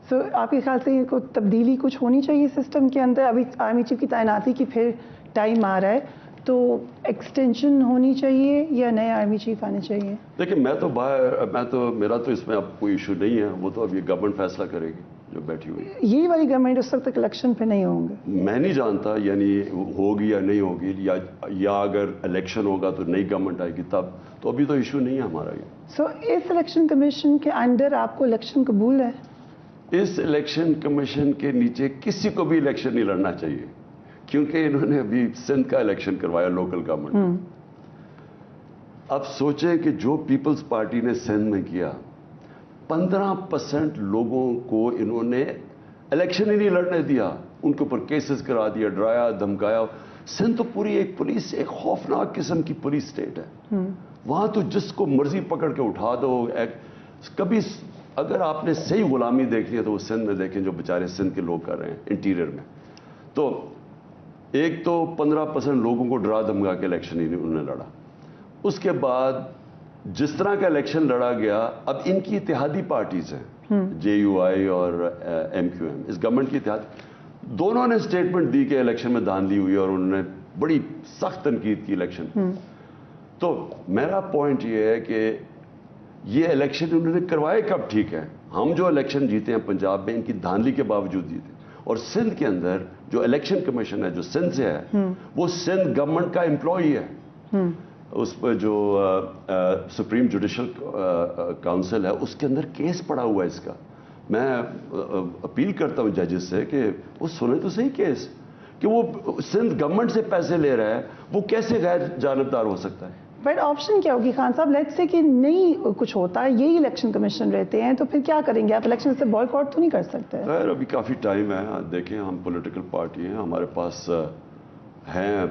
B: سو آپ کے خیال سے کوئی تبدیلی کچھ ہونی چاہیے سسٹم کے اندر؟ ابھی آرمی چیف کی تعیناتی کی پھر ٹائم آ رہا ہے, تو ایکسٹینشن ہونی چاہیے یا نئے آرمی چیف آنے چاہیے؟
A: دیکھیں میرا تو اس میں اب کوئی ایشو نہیں ہے. وہ تو اب یہ گورنمنٹ فیصلہ کرے گی جو بیٹھی ہوئی.
B: یہی والی گورنمنٹ اس وقت تک الیکشن پہ نہیں ہوں گے؟
A: میں نہیں جانتا, یعنی ہوگی یا نہیں ہوگی, یا اگر الیکشن ہوگا تو نئی گورنمنٹ آئے گی تب. تو ابھی تو ایشو نہیں ہے ہمارا یہ.
B: سو اس الیکشن کمیشن کے انڈر آپ کو الیکشن قبول ہے؟
A: اس الیکشن کمیشن کے نیچے کسی کو بھی الیکشن نہیں لڑنا چاہیے, کیونکہ انہوں نے ابھی سندھ کا الیکشن کروایا لوکل گورنمنٹ. اب سوچیں کہ جو پیپلز پارٹی نے سندھ میں کیا, 15% لوگوں کو انہوں نے الیکشن ہی نہیں لڑنے دیا, ان کے اوپر کیسز کرا دیا, ڈرایا دھمکایا. سندھ تو پوری ایک خوفناک قسم کی پولیس اسٹیٹ ہے. وہاں تو جس کو مرضی پکڑ کے اٹھا دو. کبھی اگر آپ نے صحیح غلامی دیکھنی ہے تو وہ سندھ میں دیکھیں جو بیچارے سندھ کے لوگ کر رہے ہیں انٹیریئر میں. تو ایک تو 15% لوگوں کو ڈرا دھمکا کے الیکشن ہی انہوں نے لڑا. اس کے بعد جس طرح کا الیکشن لڑا گیا, اب ان کی اتحادی پارٹیز ہیں, JUI اور MQM, اس گورنمنٹ کی اتحاد, دونوں نے اسٹیٹمنٹ دی کہ الیکشن میں دھاندلی ہوئی اور انہوں نے بڑی سخت تنقید کی الیکشن. تو میرا پوائنٹ یہ ہے کہ یہ الیکشن انہوں نے کروائے کب ٹھیک ہے. ہم جو الیکشن جیتے ہیں پنجاب میں ان کی دھاندلی کے باوجود جیتے, اور سندھ کے اندر جو الیکشن کمیشن ہے جو سندھ سے ہے وہ سندھ گورنمنٹ کا امپلائی ہے. اس پہ جو سپریم جوڈیشل کاؤنسل ہے اس کے اندر کیس پڑا ہوا ہے اس کا. میں اپیل کرتا ہوں ججز سے کہ وہ سنیں تو صحیح کیس, کہ وہ سندھ گورنمنٹ سے پیسے لے رہا ہے, وہ کیسے غیر جانبدار ہو سکتا ہے؟
B: بٹ آپشن کیا ہوگی خان صاحب؟ لیٹس سے کہ نہیں کچھ ہوتا ہے, یہی الیکشن کمیشن رہتے ہیں, تو پھر کیا کریں گے آپ؟ الیکشن سے بائیکاٹ تو نہیں کر سکتے؟
A: خیر ابھی کافی ٹائم ہے. دیکھیں ہم پولیٹیکل پارٹی ہیں, ہمارے پاس ہیں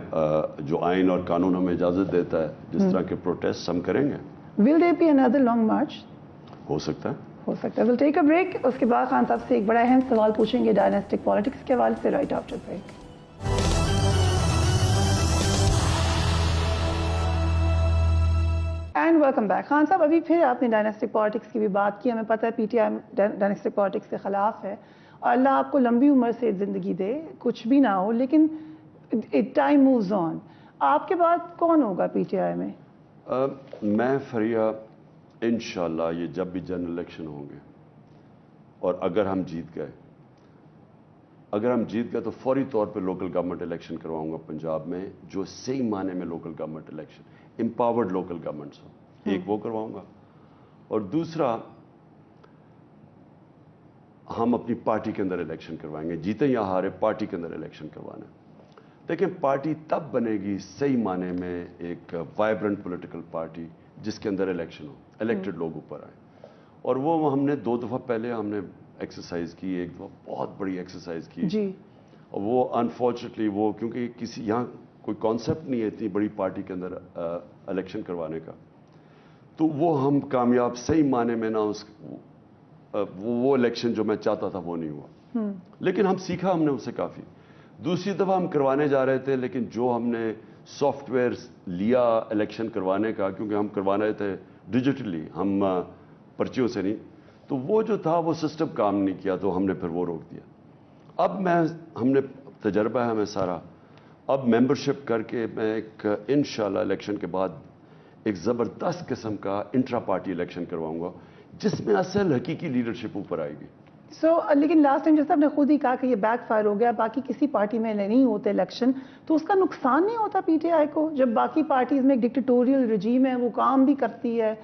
A: جو آئین اور قانون ہمیں اجازت دیتا ہے, جس طرح کے پروٹیسٹ ہم کریں گے.
B: Will there be another long march?
A: ہو سکتا ہے.
B: ول ٹیک اے بریک. اس کے بعد خان صاحب سے ایک بڑا اہم سوال پوچھیں گے ڈائناسٹک پالیٹکس کے حوالے سے, right after break. And welcome back. Khan صاحب ابھی پھر آپ نے ڈائناسٹک پالیٹکس کی بھی بات کی. ہمیں پتہ ہے PTI ڈائناسٹک پالیٹکس کے خلاف ہے, اور اللہ آپ کو لمبی عمر سے زندگی دے, کچھ بھی نہ ہو, لیکن ٹائم مووز آن. آپ کے بعد کون ہوگا PTI میں؟
A: میں فریہ انشاءاللہ یہ جب بھی جنرل الیکشن ہوں گے, اور اگر ہم جیت گئے تو فوری طور پہ لوکل گورنمنٹ الیکشن کرواؤں گا پنجاب میں, جو صحیح معنی میں local government election, empowered local governments ہو. ایک وہ کرواؤں گا, اور دوسرا ہم اپنی پارٹی کے اندر الیکشن کروائیں گے. جیتے یا ہارے پارٹی کے اندر الیکشن کروانا. دیکھیں پارٹی تب بنے گی صحیح معنی میں ایک وائبرنٹ پولیٹیکل پارٹی جس کے اندر الیکشن ہو, الیکٹڈ لوگ اوپر آئیں. اور وہ ہم نے 2 دفعہ پہلے ہم نے ایکسرسائز کی, ایک دفعہ بہت بڑی ایکسرسائز کی
B: جی.
A: اور وہ انفارچونیٹلی وہ کیونکہ کسی یہاں کوئی کانسیپٹ نہیں ہے اتنی بڑی پارٹی کے اندر الیکشن کروانے کا, تو وہ ہم کامیاب صحیح معنی میں نہ اس وہ الیکشن جو میں چاہتا تھا وہ نہیں ہوا, لیکن ہم سیکھا ہم نے اس سے کافی. دوسری دفعہ ہم کروانے جا رہے تھے, لیکن جو ہم نے سافٹ ویئر لیا الیکشن کروانے کا, کیونکہ ہم کروانے رہے تھے ڈیجیٹلی, ہم پرچیوں سے نہیں, تو وہ جو تھا وہ سسٹم کام نہیں کیا, تو ہم نے پھر وہ روک دیا. اب ہم نے تجربہ ہے ہمیں سارا, اب ممبرشپ کر کے میں ایک انشاءاللہ الیکشن کے بعد ایک زبردست قسم کا انٹرا پارٹی الیکشن کرواؤں گا جس میں اصل حقیقی لیڈرشپ اوپر آئے گی.
B: لیکن لاسٹ ٹائم جیسے آپ نے خود ہی کہا کہ یہ بیک فائر ہو گیا, باقی کسی پارٹی میں نہیں ہوتے الیکشن, تو اس کا نقصان نہیں ہوتا پی ٹی آئی کو جب باقی پارٹیز میں ایک ڈکٹیٹوریل رجیم ہے, وہ کام بھی کرتی ہے,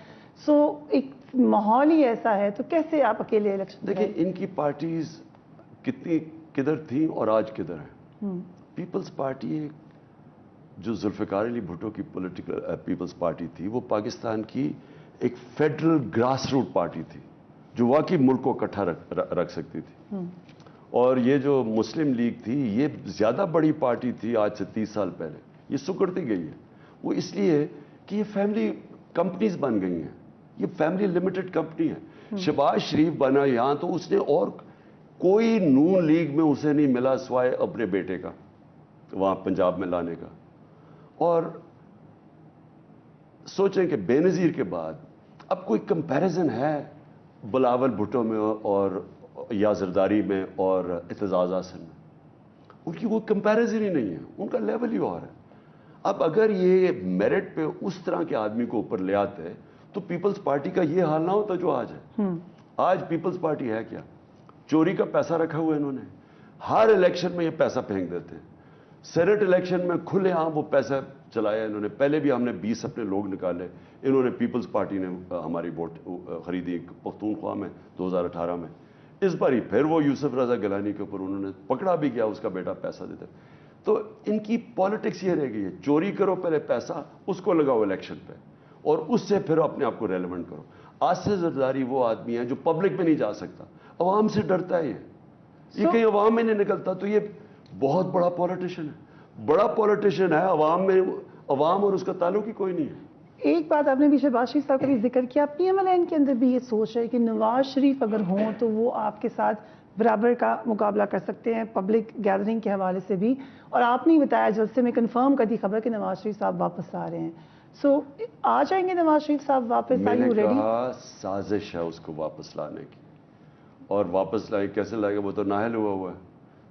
B: ایک ماحول ہی ایسا ہے, تو کیسے آپ اکیلے الیکشن؟
A: دیکھیں ان کی پارٹیز کتنی کدھر تھیں اور آج کدھر ہیں. پیپلز پارٹی جو ذوالفقار علی بھٹو کی پولیٹیکل پیپلز پارٹی تھی, وہ پاکستان کی ایک فیڈرل گراس روٹ پارٹی تھی جو واقعی ملک کو اکٹھا رکھ سکتی تھی. اور یہ جو مسلم لیگ تھی یہ زیادہ بڑی پارٹی تھی آج سے 30 سال پہلے, یہ سکڑتی گئی ہے. وہ اس لیے کہ یہ فیملی کمپنیز بن گئی ہیں, یہ فیملی لمیٹڈ کمپنی ہے. شہباز شریف بنا یہاں تو اس نے اور کوئی نون لیگ میں اسے نہیں ملا سوائے اپنے بیٹے کا وہاں پنجاب میں لانے کا. اور سوچیں کہ بے نظیر کے بعد اب کوئی کمپیریزن ہے بلاول بھٹو میں اور یا زرداری میں اور اعتزاز حسن میں؟ ان کی وہ کمپیریزن ہی نہیں ہے, ان کا لیول ہی اور ہے. اب اگر یہ میرٹ پہ اس طرح کے آدمی کو اوپر لے آتے تو پیپلز پارٹی کا یہ حال نہ ہوتا جو آج ہے. آج پیپلز پارٹی ہے کیا؟ چوری کا پیسہ رکھا ہوا ہے انہوں نے, ہر الیکشن میں یہ پیسہ پھینک دیتے ہیں. سینٹ الیکشن میں کھلے عام وہ پیسہ چلایا انہوں نے. پہلے بھی ہم نے 20 اپنے لوگ نکالے, انہوں نے پیپلز پارٹی نے ہماری ووٹ خریدی پختونخوا میں 2018 میں. اس بار ہی پھر وہ یوسف رضا گیلانی کے اوپر انہوں نے پکڑا بھی کیا, اس کا بیٹا پیسہ دیتا. تو ان کی پالیٹکس یہ رہ گئی ہے, چوری کرو پہلے پیسہ, اس کو لگاؤ الیکشن پہ اور اس سے پھر اپنے آپ کو ریلیونٹ کرو. آصف زرداری وہ آدمی ہے جو پبلک میں نہیں جا سکتا, عوام سے ڈرتا ہے. یہ کہیں عوام میں نہیں نکلتا تو یہ بہت بڑا پولیٹیشین ہے, بڑا پولیٹیشین ہے. عوام میں عوام اور اس کا تعلق ہی کوئی نہیں ہے.
B: ایک بات آپ نے بھی شہباز شریف صاحب کا بھی ذکر کیا, پی ایم ایل این کے اندر بھی یہ سوچ ہے کہ نواز شریف اگر ہوں تو وہ آپ کے ساتھ برابر کا مقابلہ کر سکتے ہیں پبلک گیدرنگ کے حوالے سے بھی. اور آپ نے بتایا جلسے میں کنفرم کر دی خبر کہ نواز شریف صاحب واپس آ رہے ہیں. آ جائیں گے نواز شریف صاحب واپس؟
A: میں نے کہا سازش ہے اس کو واپس لانے کی, اور واپس لائیں کیسے لائیں گے, وہ تو نااہل ہوا ہے.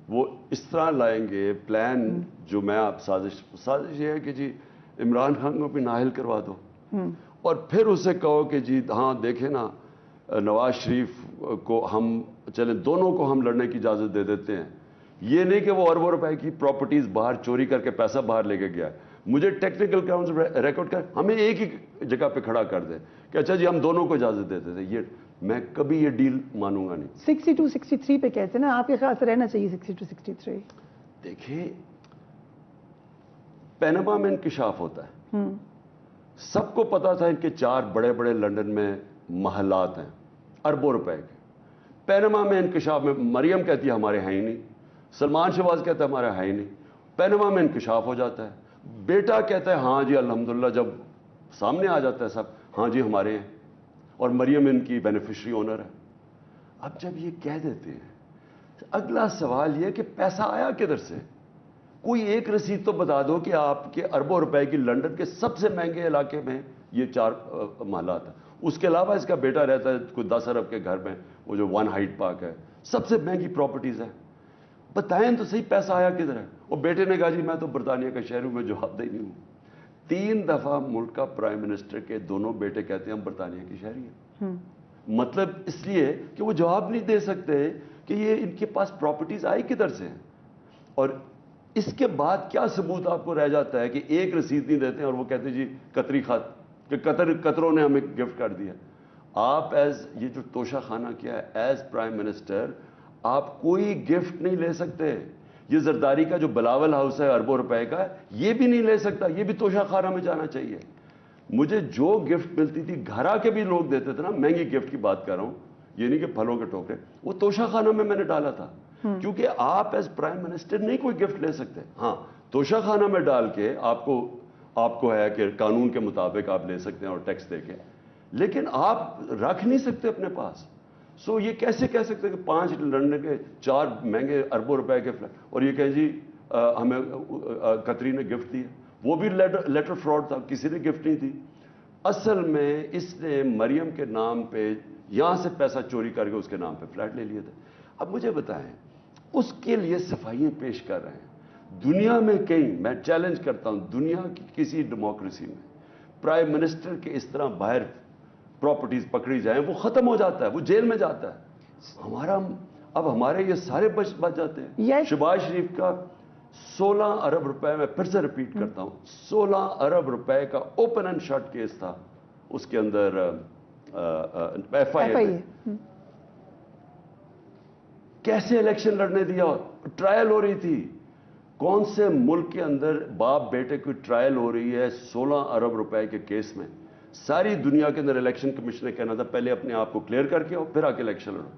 A: وہ اس طرح لائیں گے پلان جو میں آپ سازش یہ ہے کہ جی عمران خان کو بھی نااہل کروا دو اور پھر اسے کہو کہ جی ہاں دیکھیں نا نواز شریف کو ہم چلیں دونوں کو ہم لڑنے کی اجازت دے دیتے ہیں. یہ نہیں کہ وہ اربوں روپے کی پراپرٹیز باہر چوری کر کے پیسہ باہر لے کے گیا ہے, مجھے ٹیکنیکل گراؤنڈز ریکارڈ کر ہمیں ایک ہی جگہ پہ کھڑا کر دے کہ اچھا جی ہم دونوں کو اجازت دیتے تھے. یہ میں کبھی یہ ڈیل مانوں گا نہیں.
B: 62 63 پہ کہتے ہیں نا, آپ کے خیال سے رہنا چاہیے 62 63؟
A: دیکھیں پینما میں انکشاف ہوتا ہے, سب کو پتا تھا ان کے 4 بڑے بڑے لنڈن میں محلات ہیں اربوں روپے کے. پینما میں انکشاف میں مریم کہتی ہے ہمارے ہیں ہی نہیں, سلمان شہباز کہتا ہے ہمارے ہیں ہی نہیں. پینما میں انکشاف ہو جاتا ہے, بیٹا کہتا ہے ہاں جی الحمدللہ, جب سامنے آ جاتا ہے سب ہاں جی ہمارے ہیں, اور مریم ان کی بینیفیشری اونر ہے. اب جب یہ کہہ دیتے ہیں اگلا سوال یہ کہ پیسہ آیا کدھر سے؟ کوئی ایک رسید تو بتا دو کہ آپ کے اربوں روپے کی لنڈن کے سب سے مہنگے علاقے میں یہ 4 محلات ہیں. اس کے علاوہ اس کا بیٹا رہتا ہے کوئی 10 ارب کے گھر میں, وہ جو 1 ہائیڈ پارک ہے, سب سے مہنگی پراپرٹیز ہیں. بتائیں تو صحیح پیسہ آیا کدھر ہے؟ اور بیٹے نے کہا جی میں تو برطانیہ کا شہری ہوں, میں جواب دہی نہیں ہوں. 3 دفعہ ملک کا پرائم منسٹر کے دونوں بیٹے کہتے ہیں ہم برطانیہ کی شہری ہیں. مطلب اس لیے کہ وہ جواب نہیں دے سکتے کہ یہ ان کے پاس پراپرٹیز آئی کدھر سے ہیں. اور اس کے بعد کیا ثبوت آپ کو رہ جاتا ہے کہ ایک رسید نہیں دیتے اور وہ کہتے جی قطری خط کہ قطروں نے ہمیں گفٹ کر دیا. آپ ایز یہ جو توشہ خانہ کیا ہے, ایز پرائم منسٹر آپ کوئی گفٹ نہیں لے سکتے. یہ زرداری کا جو بلاول ہاؤس ہے اربوں روپے کا, یہ بھی نہیں لے سکتا, یہ بھی توشہ خانہ میں جانا چاہیے. مجھے جو گفٹ ملتی تھی گھر آ کے بھی لوگ دیتے تھے نا, مہنگی گفٹ کی بات کر رہا ہوں, یہ نہیں کہ پھلوں کے ٹوکرے, وہ توشہ خانہ میں نے ڈالا تھا. کیونکہ آپ ایز پرائم منسٹر نہیں کوئی گفٹ لے سکتے. ہاں توشہ خانہ میں ڈال کے آپ کو ہے کہ قانون کے مطابق آپ لے سکتے ہیں اور ٹیکس دے کے, لیکن آپ رکھ نہیں سکتے اپنے پاس. سو یہ کیسے کہہ سکتے کہ 5 لندن کے 4 مہنگے اربوں روپے کے فلیٹ, اور یہ کہیں جی ہمیں قطری نے گفٹ دی, وہ بھی لیٹر فراڈ تھا, کسی نے گفٹ نہیں دی. اصل میں اس نے مریم کے نام پہ یہاں سے پیسہ چوری کر کے اس کے نام پہ فلیٹ لے لیے تھے. اب مجھے بتائیں, اس کے لیے صفائیاں پیش کر رہے ہیں. دنیا میں کہیں, میں چیلنج کرتا ہوں, دنیا کی کسی ڈیموکریسی میں پرائم منسٹر کے اس طرح باہر پراپرٹیز پکڑی جائیں وہ ختم ہو جاتا ہے, وہ جیل میں جاتا ہے. ہمارے یہ سارے بچ جاتے ہیں. شہباز شریف کا 16 ارب روپے, میں پھر سے ریپیٹ کرتا ہوں, 16 ارب روپے کا اوپن اینڈ شٹ کیس تھا اس کے اندر ایف آئی اے. کیسے الیکشن لڑنے دیا؟ ٹرائل ہو رہی تھی. کون سے ملک کے اندر باپ بیٹے کی ٹرائل ہو رہی ہے 16 ارب روپے کے کیس میں؟ ساری دنیا کے اندر الیکشن کمیشن نے کہنا تھا پہلے اپنے آپ کو کلیئر کر کے آؤ پھر آ کے الیکشن لڑو.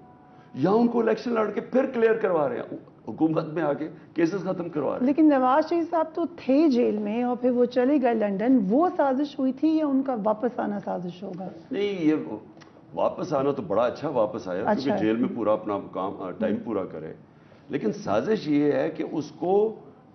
A: یہاں ان کو الیکشن لڑ کے پھر کلیئر کروا رہے ہیں, حکومت میں آ کے کیسز ختم کروا رہے ہیں.
B: لیکن نواز شریف صاحب تو تھے جیل میں اور پھر وہ چلے گئے لندن, وہ سازش ہوئی تھی یا ان کا واپس آنا سازش ہوگا؟
A: نہیں, یہ واپس آنا تو بڑا اچھا واپس آیا, کیونکہ جیل میں پورا اپنا کام ٹائم پورا کرے. لیکن سازش یہ ہے کہ اس کو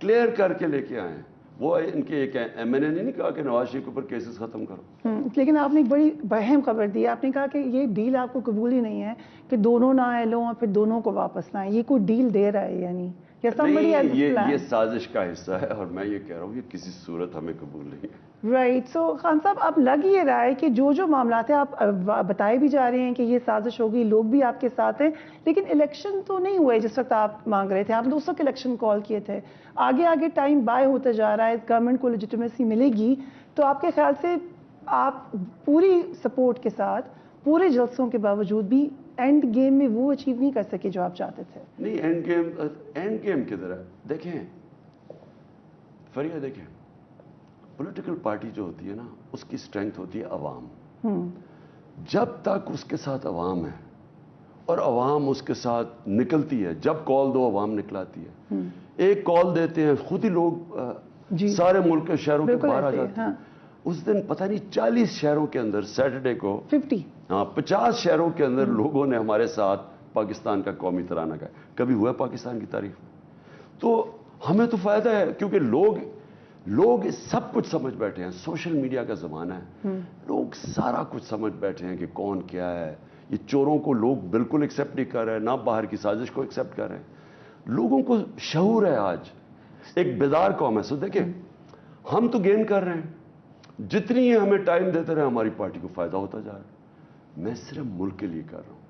A: کلیئر کر کے لے کے آئیں. وہ ان کے ایک ایم این اے نے نہیں کہا کہ نواز شریف کے اوپر کیسز ختم کرو.
B: لیکن آپ نے ایک بڑی بہم خبر دی, آپ نے کہا کہ یہ ڈیل آپ کو قبول ہی نہیں ہے کہ دونوں نہ آئے لوں اور پھر دونوں کو واپس نہ آئے. یہ کوئی ڈیل دے رہا ہے یعنی
A: یہ سازش کا حصہ ہے, اور میں یہ کہہ رہا ہوں یہ کسی صورت ہمیں قبول نہیں ہے.
B: رائٹ. سو خان صاحب, آپ لگ یہ رہا ہے کہ جو معاملات ہیں آپ بتائے بھی جا رہے ہیں کہ یہ سازش ہوگی, لوگ بھی آپ کے ساتھ ہیں, لیکن الیکشن تو نہیں ہوئے جس وقت آپ مانگ رہے تھے. آپ نے اس وقت الیکشن کال کیے تھے. آگے ٹائم بائے ہوتا جا رہا ہے, گورنمنٹ کو لیجیٹمیسی ملے گی, تو آپ کے خیال سے آپ پوری سپورٹ کے ساتھ پورے جلسوں کے باوجود بھی اینڈ گیم میں وہ اچیو نہیں کر سکے جو آپ چاہتے تھے؟
A: نہیں, اینڈ گیم کدھر ہے؟ دیکھیں فریہ, دیکھیں پولیٹیکل پارٹی جو ہوتی ہے نا, اس کی اسٹرینتھ ہوتی ہے عوام. جب تک اس کے ساتھ عوام ہے اور عوام اس کے ساتھ نکلتی ہے, جب کال دو عوام نکلاتی ہے. ایک کال دیتے ہیں خود ہی لوگ سارے ملک کے شہروں کے باہر آ جاتے ہیں. اس دن پتہ نہیں 40 شہروں کے اندر سیٹرڈے کو 50 شہروں کے اندر لوگوں نے ہمارے ساتھ پاکستان کا قومی ترانہ گایا. کبھی ہوا پاکستان کی تعریف میں؟ تو ہمیں تو فائدہ ہے, کیونکہ لوگ سب کچھ سمجھ بیٹھے ہیں. سوشل میڈیا کا زمانہ ہے, لوگ سارا کچھ سمجھ بیٹھے ہیں کہ کون کیا ہے. یہ چوروں کو لوگ بالکل ایکسیپٹ نہیں کر رہے, نہ باہر کی سازش کو ایکسیپٹ کر رہے ہیں. لوگوں کو شعور ہے, آج ایک بیدار قوم ہے. سو دیکھیں ہم تو گین کر رہے ہیں, جتنی یہ ہمیں ٹائم دیتے رہے ہماری پارٹی کو فائدہ ہوتا جا رہا ہے. میں صرف ملک کے لیے کر رہا ہوں.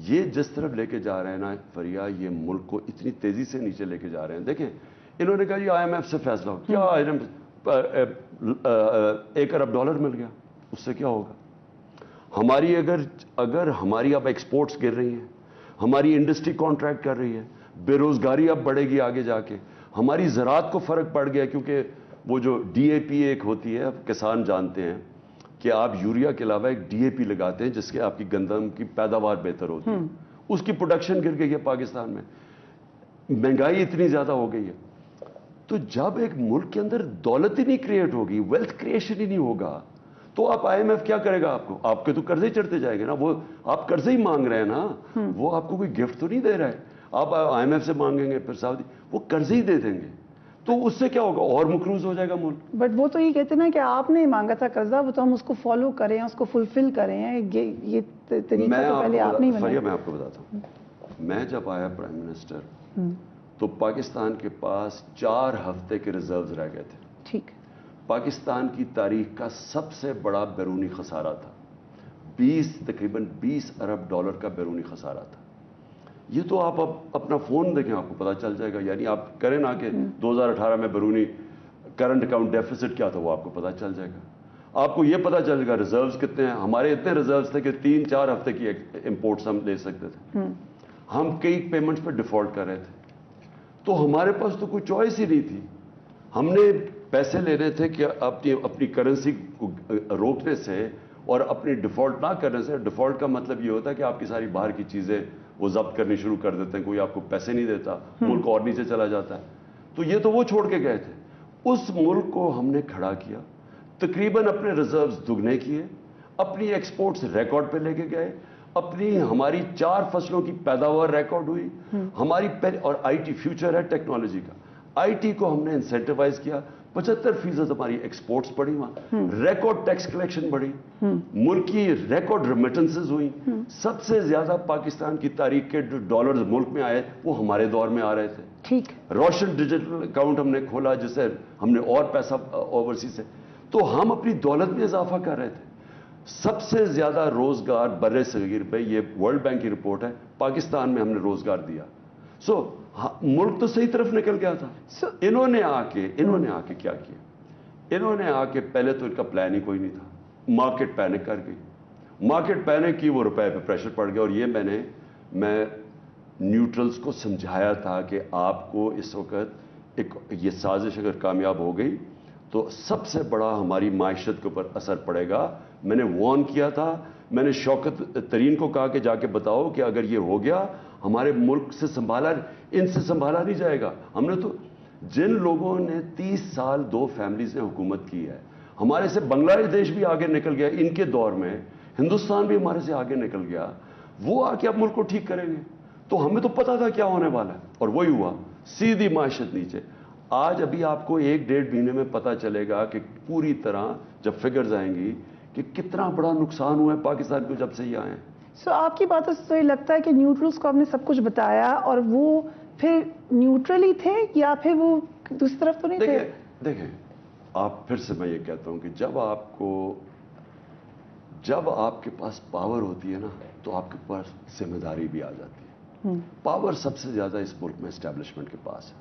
A: یہ جس طرف لے کے جا رہے ہیں نا فریہ, یہ ملک کو اتنی تیزی سے نیچے لے کے جا رہے ہیں. دیکھیں انہوں نے کہا یہ آئی ایم ایف سے فیصلہ ہو کیا, $1 ارب مل گیا, اس سے کیا ہوگا؟ ہماری اگر ہماری اب ایکسپورٹس گر رہی ہیں, ہماری انڈسٹری کانٹریکٹ کر رہی ہے, بے روزگاری اب بڑھے گی آگے جا کے, ہماری زراعت کو فرق پڑ گیا, کیونکہ وہ جو ڈی اے پی ایک ہوتی ہے, اب کسان جانتے ہیں کہ آپ یوریا کے علاوہ ایک ڈی اے پی لگاتے ہیں جس کے آپ کی گندم کی پیداوار بہتر ہوتی ہے. اس کی پروڈکشن گر گئی ہے پاکستان میں, مہنگائی اتنی زیادہ ہو گئی ہے. تو جب ایک ملک کے اندر دولت ہی نہیں کریٹ ہوگی, ویلتھ کریشن ہی نہیں ہوگا, تو آپ آئی ایم ایف کیا کرے گا؟ آپ کے تو قرضے ہی چڑھتے جائیں گے نا. وہ آپ قرضے ہی مانگ رہے ہیں نا, وہ آپ کو کوئی گفٹ تو نہیں دے رہا ہے. آپ آئی ایم ایف سے مانگیں گے, پھر سعودی, وہ قرضے ہی دے دیں گے, تو اس سے کیا ہوگا؟ اور مقروض ہو جائے گا ملک.
B: بٹ وہ تو یہ کہتے ہیں نا کہ آپ نے مانگا تھا قرضہ, وہ تو ہم اس کو فالو کریں, اس کو فلفل کریں. یہ طریقہ تو پہلے آپ نہیں بنایا.
A: میں آپ کو بتاتا ہوں, میں جب آیا پرائم منسٹر تو پاکستان کے پاس 4 ہفتے کے ریزروز رہ گئے تھے.
B: ٹھیک.
A: پاکستان کی تاریخ کا سب سے بڑا بیرونی خسارہ تھا, تقریباً $20 ارب کا بیرونی خسارہ تھا. یہ تو آپ اب اپنا فون دیکھیں, آپ کو پتہ چل جائے گا. یعنی آپ کریں نا کہ 2018 میں بیرونی کرنٹ اکاؤنٹ ڈیفیسٹ کیا تھا, وہ آپ کو پتہ چل جائے گا. آپ کو یہ پتہ چل جائے گا ریزروز کتنے ہیں. ہمارے اتنے ریزروز تھے کہ 3-4 ہفتے کی امپورٹس ہم لے سکتے تھے. ہم کئی پیمنٹس پہ ڈیفالٹ کر رہے تھے. تو ہمارے پاس تو کوئی چوائس ہی نہیں تھی. ہم نے پیسے لینے تھے کہ اپنی کرنسی کو روکنے سے اور اپنی ڈیفالٹ نہ کرنے سے. ڈیفالٹ کا مطلب یہ ہوتا ہے کہ آپ کی ساری باہر کی چیزیں وہ ضبط کرنی شروع کر دیتے ہیں, کوئی آپ کو پیسے نہیں دیتا, ملک اور نیچے چلا جاتا ہے. تو یہ تو وہ چھوڑ کے گئے تھے. اس ملک کو ہم نے کھڑا کیا, تقریباً اپنے ریزروز دگنے کیے, اپنی ایکسپورٹس ریکارڈ پہ لے کے گئے, ہماری 4 فصلوں کی پیداوار ریکارڈ ہوئی, ہماری اور آئی ٹی فیوچر ہے ٹیکنالوجی کا, آئی ٹی کو ہم نے انسینٹیوائز کیا, 75% ہماری ایکسپورٹس بڑھی, وہاں ریکارڈ ٹیکس کلیکشن بڑھی, ملک کی ریکارڈ ریمیٹنسز ہوئی. سب سے زیادہ پاکستان کی تاریخ کے جو ڈالرز ملک میں آئے وہ ہمارے دور میں آ رہے تھے.
B: ٹھیک,
A: روشن ڈیجیٹل اکاؤنٹ ہم نے کھولا جس سے ہم نے اور پیسہ اوورسیز سے, تو ہم اپنی دولت میں اضافہ کر رہے تھے. سب سے زیادہ روزگار بر صغیر پہ, یہ ورلڈ بینک کی رپورٹ ہے, پاکستان میں ہم نے روزگار دیا. ملک تو صحیح طرف نکل گیا تھا. انہوں نے آ کے کیا کیا, انہوں نے آ کے پہلے تو ان کا پلان ہی کوئی نہیں تھا, مارکیٹ پینک کر گئی, مارکیٹ پینک کی, وہ روپے پہ پریشر پڑ گیا. اور یہ میں نیوٹرلز کو سمجھایا تھا کہ آپ کو اس وقت یہ سازش اگر کامیاب ہو گئی تو سب سے بڑا ہماری معیشت کے اوپر اثر پڑے گا. میں نے وارن کیا تھا, میں نے شوکت ترین کو کہا کہ جا کے بتاؤ کہ اگر یہ ہو گیا ہمارے ملک سے ان سے سنبھالا نہیں جائے گا. ہم نے تو جن لوگوں نے 30 سال 2 فیملیز نے حکومت کی ہے, ہمارے سے بنگلہ دیش بھی آگے نکل گیا ان کے دور میں, ہندوستان بھی ہمارے سے آگے نکل گیا, وہ آ کے اب ملک کو ٹھیک کریں گے. تو ہمیں تو پتا تھا کیا ہونے والا ہے, اور وہی ہوا, سیدھی معیشت نیچے. آج ابھی آپ کو 1-1.5 مہینے میں پتا چلے گا کہ پوری طرح جب فگرز آئیں گی کہ کتنا بڑا نقصان ہوا ہے پاکستان کو جب سے یہ آئے ہیں.
B: آپ کی باتوں سے یہ لگتا ہے کہ نیوٹرلز کو ہم نے سب کچھ بتایا اور وہ پھر نیوٹرل ہی تھے, یا پھر وہ دوسری طرف تو نہیں تھے؟
A: دیکھیں آپ, پھر سے میں یہ کہتا ہوں کہ جب آپ کے پاس پاور ہوتی ہے نا تو آپ کے پاس ذمہ داری بھی آ جاتی ہے. پاور سب سے زیادہ اس ملک میں اسٹیبلشمنٹ کے پاس ہے,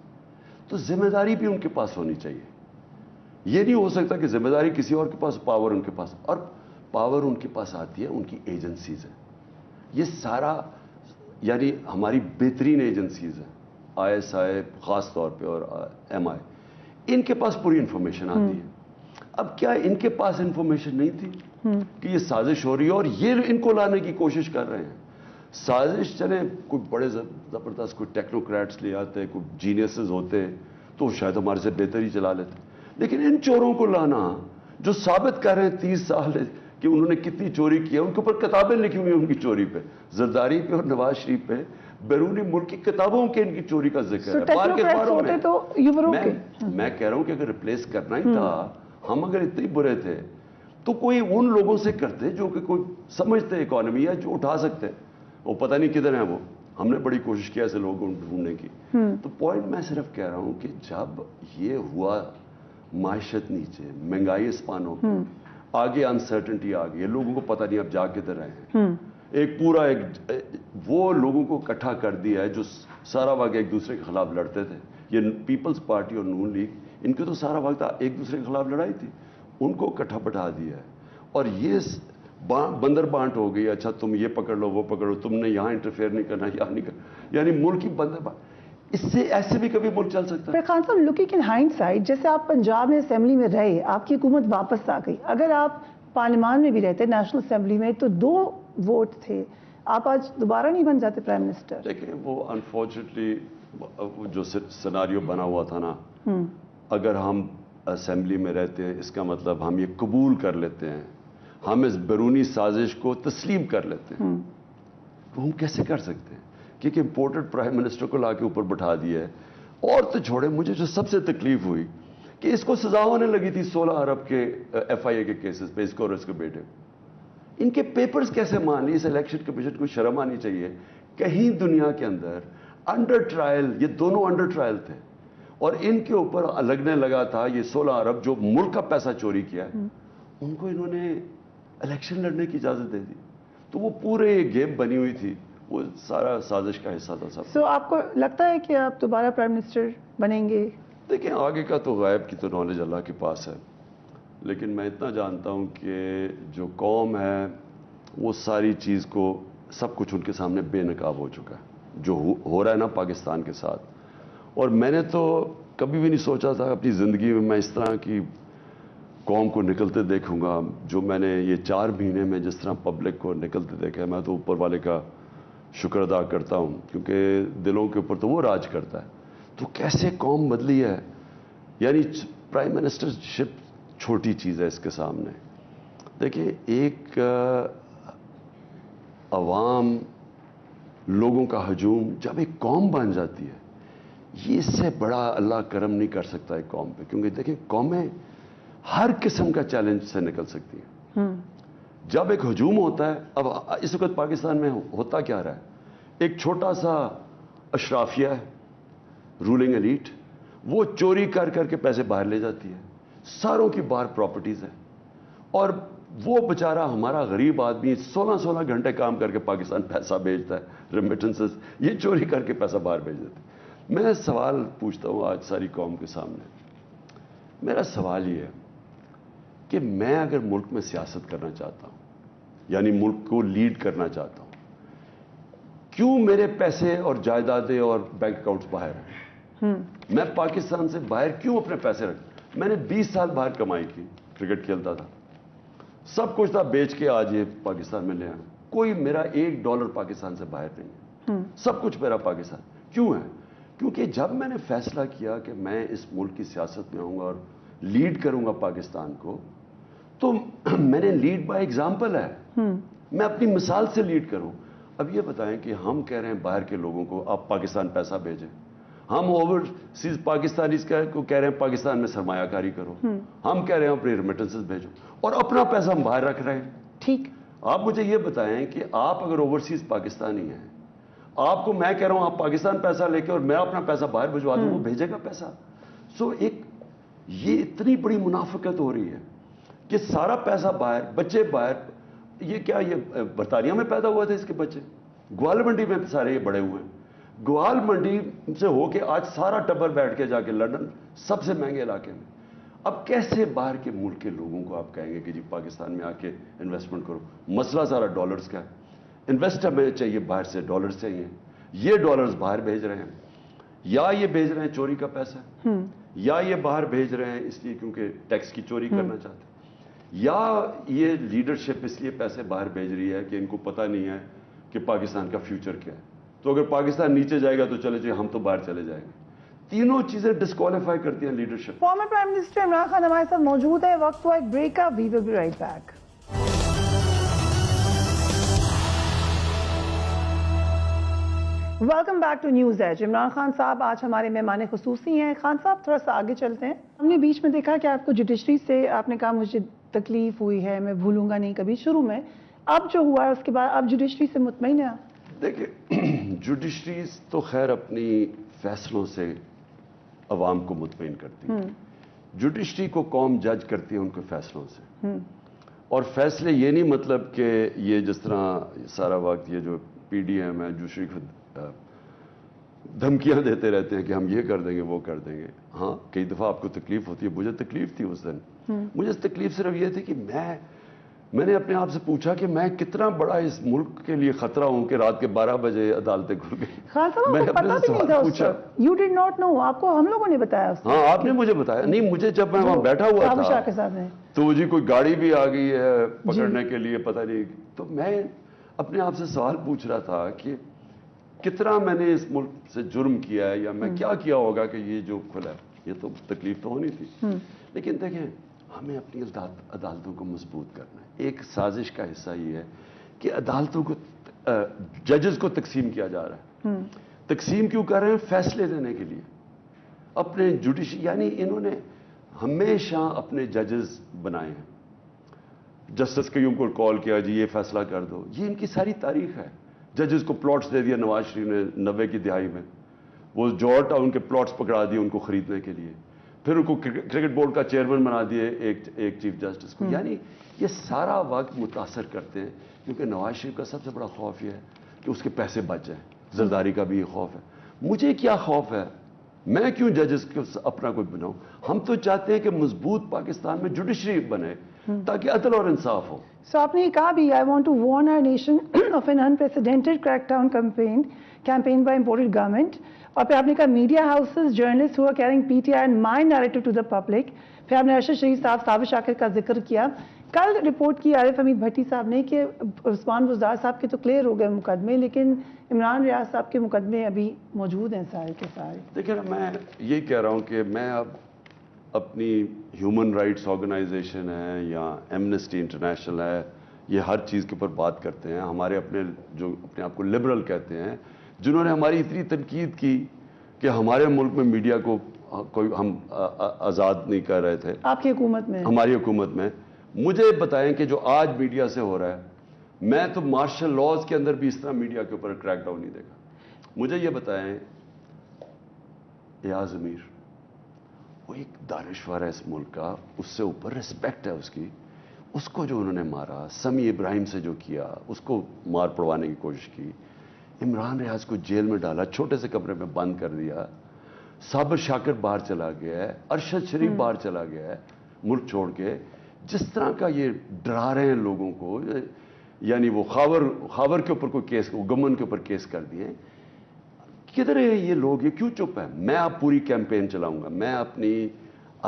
A: تو ذمہ داری بھی ان کے پاس ہونی چاہیے. یہ نہیں ہو سکتا کہ ذمہ داری کسی اور کے پاس, پاور ان کے پاس, اور پاور ان کے پاس آتی ہے ان کی ایجنسیز ہیں. یہ سارا یعنی ہماری بہترین ایجنسیز ہیں, ISI خاص طور پہ اور MI, ان کے پاس پوری انفارمیشن آتی ہے. اب کیا ان کے پاس انفارمیشن نہیں تھی کہ یہ سازش ہو رہی ہے, اور یہ ان کو لانے کی کوشش کر رہے ہیں. سازش چلے کوئی بڑے زبردست کوئی ٹیکنوکریٹس لے آتے, کوئی جینیسز ہوتے تو شاید ہمارے سے بہتر ہی چلا لیتے, لیکن ان چوروں کو لانا جو ثابت کر رہے ہیں 30 سال کہ انہوں نے کتنی چوری کی ہے, ان کے اوپر کتابیں لکھی ہوئی ہیں ان کی چوری پہ, زرداری پہ اور نواز شریف پہ, بیرونی ملک کی کتابوں کے ان کی چوری کا ذکر ہے باہر کے اخباروں میں. میں کہہ رہا ہوں کہ اگر ریپلیس کرنا ہی تھا, ہم اگر اتنے برے تھے تو کوئی ان لوگوں سے کرتے جو کہ کوئی سمجھتے اکانومی ہے, جو اٹھا سکتے. وہ پتہ نہیں کدھر ہیں وہ, ہم نے بڑی کوشش کیا ایسے لوگوں کو ڈھونڈنے کی. تو پوائنٹ میں صرف کہہ رہا ہوں کہ جب یہ ہوا, معیشت نیچے, مہنگائی اسپان ہو گئی, آگے انسرٹنٹی آ گئی, لوگوں کو پتہ نہیں اب جا کدھر رہے ہیں. ایک پورا وہ لوگوں کو اکٹھا کر دیا ہے جو سارا وقت ایک دوسرے کے خلاف لڑتے تھے. یہ پیپلز پارٹی اور نون لیگ, ان کے تو سارا وقت ایک دوسرے کے خلاف لڑائی تھی, ان کو اکٹھا بٹھا دیا ہے. اور یہ بندر بانٹ ہو گئی, اچھا تم یہ پکڑ لو وہ پکڑ لو, تم نے یہاں انٹرفیئر نہیں کرنا, یہاں نہیں کرنا, یعنی ملک کی بندر بانٹ. اس سے ایسے بھی کبھی ملک چل سکتا ہے.
B: خان صاحب, لوکنگ ان ہائنڈ سائڈ, جیسے آپ پنجاب میں اسمبلی میں رہے, آپ کی حکومت واپس آ گئی, اگر آپ پارلیمان میں بھی رہتے نیشنل اسمبلی میں تو 2 ووٹ تھے, آپ آج دوبارہ نہیں بن جاتے پرائم منسٹر؟
A: دیکھیں وہ انفارچونیٹلی جو سیناریو بنا ہوا تھا نا, اگر ہم اسمبلی میں رہتے ہیں اس کا مطلب ہم یہ قبول کر لیتے ہیں, ہم اس بیرونی سازش کو تسلیم کر لیتے ہیں, تو ہم کیسے کر سکتے ہیں؟ کیونکہ امپورٹڈ پرائم منسٹر کو لا کے اوپر بٹھا دیا ہے. اور تو چھوڑے, مجھے جو سب سے تکلیف ہوئی کہ اس کو سزا ہونے لگی تھی 16 ارب کے FIA کے کیسز پہ, اس کو اور اس کے بیٹے. ان کے پیپرز کیسے مان لی؟ اس الیکشن کمیشن کو شرم آنی چاہیے. کہیں دنیا کے اندر انڈر ٹرائل, یہ دونوں انڈر ٹرائل تھے, اور ان کے اوپر لگنے لگا تھا یہ 16 ارب جو ملک کا پیسہ چوری کیا ہے, ان کو انہوں نے الیکشن لڑنے کی اجازت دے دی. تو وہ پورے گیم بنی ہوئی تھی, وہ سارا سازش کا حصہ تھا سب.
B: آپ کو لگتا ہے کہ آپ دوبارہ پرائم منسٹر بنیں گے؟
A: دیکھیں آگے کا تو غائب کی تو نالج اللہ کے پاس ہے, لیکن میں اتنا جانتا ہوں کہ جو قوم ہے وہ ساری چیز کو, سب کچھ ان کے سامنے بے نقاب ہو چکا ہے. جو ہو رہا ہے نا پاکستان کے ساتھ, اور میں نے تو کبھی بھی نہیں سوچا تھا اپنی زندگی میں میں اس طرح کی قوم کو نکلتے دیکھوں گا. جو میں نے یہ 4 مہینے میں جس طرح پبلک کو نکلتے دیکھا ہے, میں تو اوپر والے کا شکر ادا کرتا ہوں, کیونکہ دلوں کے اوپر تو وہ راج کرتا ہے. تو کیسے قوم بدلی ہے, یعنی پرائم منسٹر شپ چھوٹی چیز ہے اس کے سامنے. دیکھیں, ایک عوام لوگوں کا ہجوم جب ایک قوم بن جاتی ہے, یہ اس سے بڑا اللہ کرم نہیں کر سکتا ایک قوم پہ. کیونکہ دیکھیں, قومیں ہر قسم کا چیلنج سے نکل سکتی ہیں. جب ایک ہجوم ہوتا ہے, اب اس وقت پاکستان میں ہوتا کیا رہا ہے, ایک چھوٹا سا اشرافیہ ہے, رولنگ ایلیٹ, وہ چوری کر کر کے پیسے باہر لے جاتی ہے, ساروں کی باہر پراپرٹیز ہیں, اور وہ بیچارہ ہمارا غریب آدمی 16 گھنٹے کام کر کے پاکستان پیسہ بھیجتا ہے, ریمیٹنسز, یہ چوری کر کے پیسہ باہر بھیج دیتے ہیں. میں سوال پوچھتا ہوں آج ساری قوم کے سامنے. میرا سوال یہ ہے کہ میں اگر ملک میں سیاست کرنا چاہتا ہوں, یعنی ملک کو لیڈ کرنا چاہتا ہوں, کیوں میرے پیسے اور جائیدادیں اور بینک اکاؤنٹس باہر ہیں؟ میں پاکستان سے باہر کیوں اپنے پیسے رکھ؟ میں نے 20 سال باہر کمائی کی, کرکٹ کھیلتا تھا, سب کچھ تھا, بیچ کے آج یہ پاکستان میں لے آیا. کوئی میرا $1 پاکستان سے باہر نہیں ہے, سب کچھ میرا پاکستان. کیوں ہے؟ کیونکہ جب میں نے فیصلہ کیا کہ میں اس ملک کی سیاست میں آؤں گا اور لیڈ کروں گا پاکستان کو, تو میں نے لیڈ بائی ایگزامپل ہے, میں اپنی مثال سے لیڈ کروں. اب یہ بتائیں کہ ہم کہہ رہے ہیں باہر کے لوگوں کو آپ پاکستان پیسہ بھیجیں, ہم اوورسیز پاکستانیز کو کہہ رہے ہیں پاکستان میں سرمایہ کاری کرو, ہم کہہ رہے ہیں اپنی ریمیٹنسز بھیجو, اور اپنا پیسہ ہم باہر رکھ رہے ہیں.
B: ٹھیک,
A: آپ مجھے یہ بتائیں کہ آپ اگر اوورسیز پاکستانی ہیں, آپ کو میں کہہ رہا ہوں آپ پاکستان پیسہ لے کے اور میں اپنا پیسہ باہر بھجوا دوں, وہ بھیجے گا پیسہ؟ سو ایک یہ اتنی بڑی منافقت ہو رہی ہے کہ سارا پیسہ باہر, بچے باہر. یہ کیا, یہ برطانیہ میں پیدا ہوا تھا اس کے بچے, گوال منڈی میں سارے یہ بڑے ہوئے ہیں. گوال منڈی سے ہو کے آج سارا ٹبر بیٹھ کے جا کے لندن سب سے مہنگے علاقے میں. اب کیسے باہر کے ملک کے لوگوں کو آپ کہیں گے کہ جی پاکستان میں آ کے انویسٹمنٹ کرو؟ مسئلہ سارا ڈالرز کا ہے. انویسٹ ہمیں چاہیے باہر سے, ڈالرز چاہیے. یہ ڈالرز باہر بھیج رہے ہیں, یا یہ بھیج رہے ہیں چوری کا پیسہ, یا یہ باہر بھیج رہے ہیں اس لیے کیونکہ ٹیکس کی چوری کرنا چاہتے ہیں, یا یہ لیڈرشپ اس لیے پیسے باہر بھیج رہی ہے کہ ان کو پتہ نہیں ہے کہ پاکستان کا فیوچر کیا ہے. تو اگر پاکستان نیچے جائے گا تو چلے جائے, ہم تو باہر چلے جائیں گے. تینوں چیزیں ڈسکوالیفائی کرتی ہیں leadership.
B: Former prime minister Imran Khan ہمارے ساتھ موجود ہے. وقت ہوا ایک بریک کا, we will be right back. Welcome back to news edge. Imran Khan صاحب آج ہمارے مہمان خصوصی ہیں. خان صاحب تھوڑا سا آگے چلتے ہیں. ہم نے بیچ میں دیکھا کہ آپ کو جوڈیشری سے, آپ نے کہا مجھے تکلیف ہوئی ہے, میں بھولوں گا نہیں کبھی, شروع میں. اب جو ہوا ہے اس کے بعد اب جوڈیشری سے مطمئن ہیں؟
A: دیکھیں, جوڈیشری تو خیر اپنی فیصلوں سے عوام کو مطمئن کرتی ہے. جوڈیشری کو قوم جج کرتی ہے ان کے فیصلوں سے. اور فیصلے یہ نہیں مطلب کہ یہ جس طرح سارا وقت یہ جو پی ڈی ایم ہے جوڈیشری کو دھمکیاں دیتے رہتے ہیں کہ ہم یہ کر دیں گے وہ کر دیں گے. ہاں کئی دفعہ آپ کو تکلیف ہوتی ہے, مجھے تکلیف تھی اس دن. مجھے تکلیف صرف یہ تھی کہ میں نے اپنے آپ سے پوچھا کہ میں کتنا بڑا اس ملک کے لیے خطرہ ہوں کہ رات کے 12 بجے عدالتیں کھل گئی.
B: خان صاحب آپ کو پتہ بھی نہیں تھا اس وقت؟ You did not know. آپ کو ہم لوگوں نے بتایا اس وقت؟
A: ہاں آپ نے مجھے بتایا. نہیں مجھے جب میں وہاں بیٹھا ہوا تھا تو جی کوئی گاڑی بھی آ گئی ہے پکڑنے کے لیے, پتہ نہیں. تو میں اپنے آپ سے سوال پوچھ رہا تھا کہ کتنا میں نے اس ملک سے جرم کیا ہے, یا میں کیا ہوگا کہ یہ جو کھلا ہے. یہ تو تکلیف تو ہونی تھی. لیکن دیکھیں, ہمیں اپنی عدالتوں کو مضبوط کرنا ہے. ایک سازش کا حصہ یہ ہے کہ عدالتوں کو, ججز کو تقسیم کیا جا رہا ہے. تقسیم کیوں کر رہے ہیں؟ فیصلے دینے کے لیے. اپنے جوڈیشری, یعنی انہوں نے ہمیشہ اپنے ججز بنائے ہیں. جسٹس قیوم کو کال کیا, جی یہ فیصلہ کر دو. یہ ان کی ساری تاریخ ہے. ججز کو پلاٹس دے دیا نواز شریف نے 90 کی دہائی میں, وہ جارج ٹاؤن کے پلاٹس پکڑا دیے ان کو خریدنے کے لیے. پھر ان کو کرکٹ بورڈ کا چیئرمین بنا دیے ایک چیف جسٹس کو. یعنی یہ سارا وقت متاثر کرتے ہیں, کیونکہ نواز شریف کا سب سے بڑا خوف یہ ہے کہ اس کے پیسے بچ جائیں. زرداری کا بھی یہ خوف ہے. مجھے کیا خوف ہے, میں کیوں ججز کو اپنا کوئی بناؤں؟ ہم تو چاہتے ہیں کہ مضبوط پاکستان میں جوڈیشری بنے تاکہ عدل اور انصاف ہو.
B: سو آپ نے یہ کہا بھی, I want to warn our nation of an unprecedented crackdown campaign by imported government اور پھر آپ نے کہا media houses journalist who are carrying P T I and my narrative to the public. پھر آپ نے ارشد شریف صاحب صابر شاکر کا ذکر کیا. کل رپورٹ کی عارف حمید بھٹی صاحب نے کہ عثمان بزدار صاحب کے تو کلیئر ہو گئے مقدمے, لیکن عمران ریاض صاحب کے مقدمے ابھی موجود ہیں سارے کے سارے.
A: دیکھیں میں یہی کہہ رہا ہوں کہ میں اب اپنی ہیومن رائٹس آرگنائزیشن ہے یا ایمنسٹی انٹرنیشنل ہے, یہ ہر چیز کے اوپر بات کرتے ہیں. ہمارے اپنے جو اپنے آپ کو لبرل کہتے ہیں, جنہوں نے ہماری اتنی تنقید کی کہ ہمارے ملک میں میڈیا کو کوئی ہم آزاد نہیں کر رہے تھے.
B: آپ کی حکومت میں,
A: ہماری حکومت میں, مجھے بتائیں کہ جو آج میڈیا سے ہو رہا ہے, میں تو مارشل لاز کے اندر بھی اس طرح میڈیا کے اوپر کریک ڈاؤن نہیں دیکھا. مجھے یہ بتائیں ایاز امیر وہ ایک دانشور ہے اس ملک کا, اس سے اوپر ریسپیکٹ ہے اس کی, اس کو جو انہوں نے مارا, سمیع ابراہیم سے جو کیا, اس کو مار پڑوانے کی کوشش کی, عمران ریاض کو جیل میں ڈالا, چھوٹے سے کمرے میں بند کر دیا, صابر شاکر باہر چلا گیا ہے, ارشد شریف باہر چلا گیا ہے ملک چھوڑ کے. جس طرح کا یہ ڈرا رہے ہیں لوگوں کو, یعنی وہ خاور کے اوپر کوئی کیس, گمن کے اوپر کیس کر دیے. کدھر ہے یہ لوگ, یہ کیوں چپ ہیں؟ میں اب پوری کیمپین چلاؤں گا, میں اپنی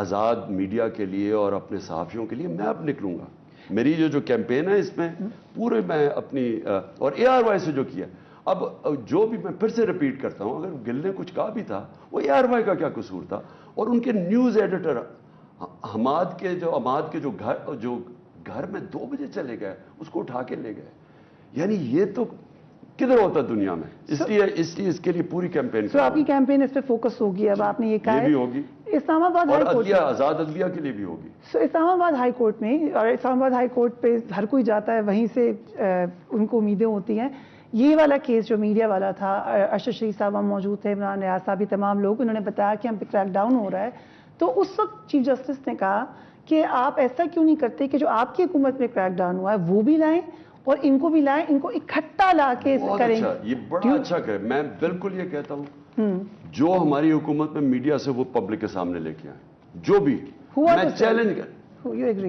A: آزاد میڈیا کے لیے اور اپنے صحافیوں کے لیے میں اب نکلوں گا. میری جو کیمپین ہے اس میں پورے میں اپنی, اور اے آر وائی سے جو کیا, اب جو بھی میں پھر سے ریپیٹ کرتا ہوں, اگر گل نے کچھ کہا بھی تھا وہ اے آر وائی کا کیا قصور تھا, اور ان کے نیوز ایڈیٹر حماد کے جو گھر میں 2 بجے چلے گئے, اس کو اٹھا کے لے گئے. یعنی یہ تو کدھر ہوتا دنیا میں. اس لیے اس کے لیے پوری کیمپین.
B: تو آپ کی کیمپین اس پہ فوکس ہوگی, اب آپ نے یہ کہا
A: یہ بھی ہوگی,
B: اسلام آباد ہائی کورٹ,
A: آزاد عدلیہ کے لیے بھی ہوگی.
B: اسلام آباد ہائی کورٹ میں, اور اسلام آباد ہائی کورٹ پہ ہر کوئی جاتا ہے, وہیں سے ان کو امیدیں ہوتی ہیں. یہ والا کیس جو میڈیا والا تھا, ارشد شریف صاحب موجود تھے, عمران ریاض صاحب, تمام لوگ, انہوں نے بتایا کہ ہم پہ کریک ڈاؤن ہو رہا ہے. تو اس وقت چیف جسٹس نے کہا کہ آپ ایسا کیوں نہیں کرتے کہ جو آپ کی حکومت میں کریک ڈاؤن ہوا ہے وہ بھی لائیں اور ان کو بھی لائیں, ان کو اکٹھا لا کے کریں.
A: یہ بڑا اچھا کہ میں بالکل یہ کہتا ہوں, جو ہماری حکومت میں میڈیا سے وہ پبلک کے سامنے لے کے آئیں, جو بھی میں چیلنج کر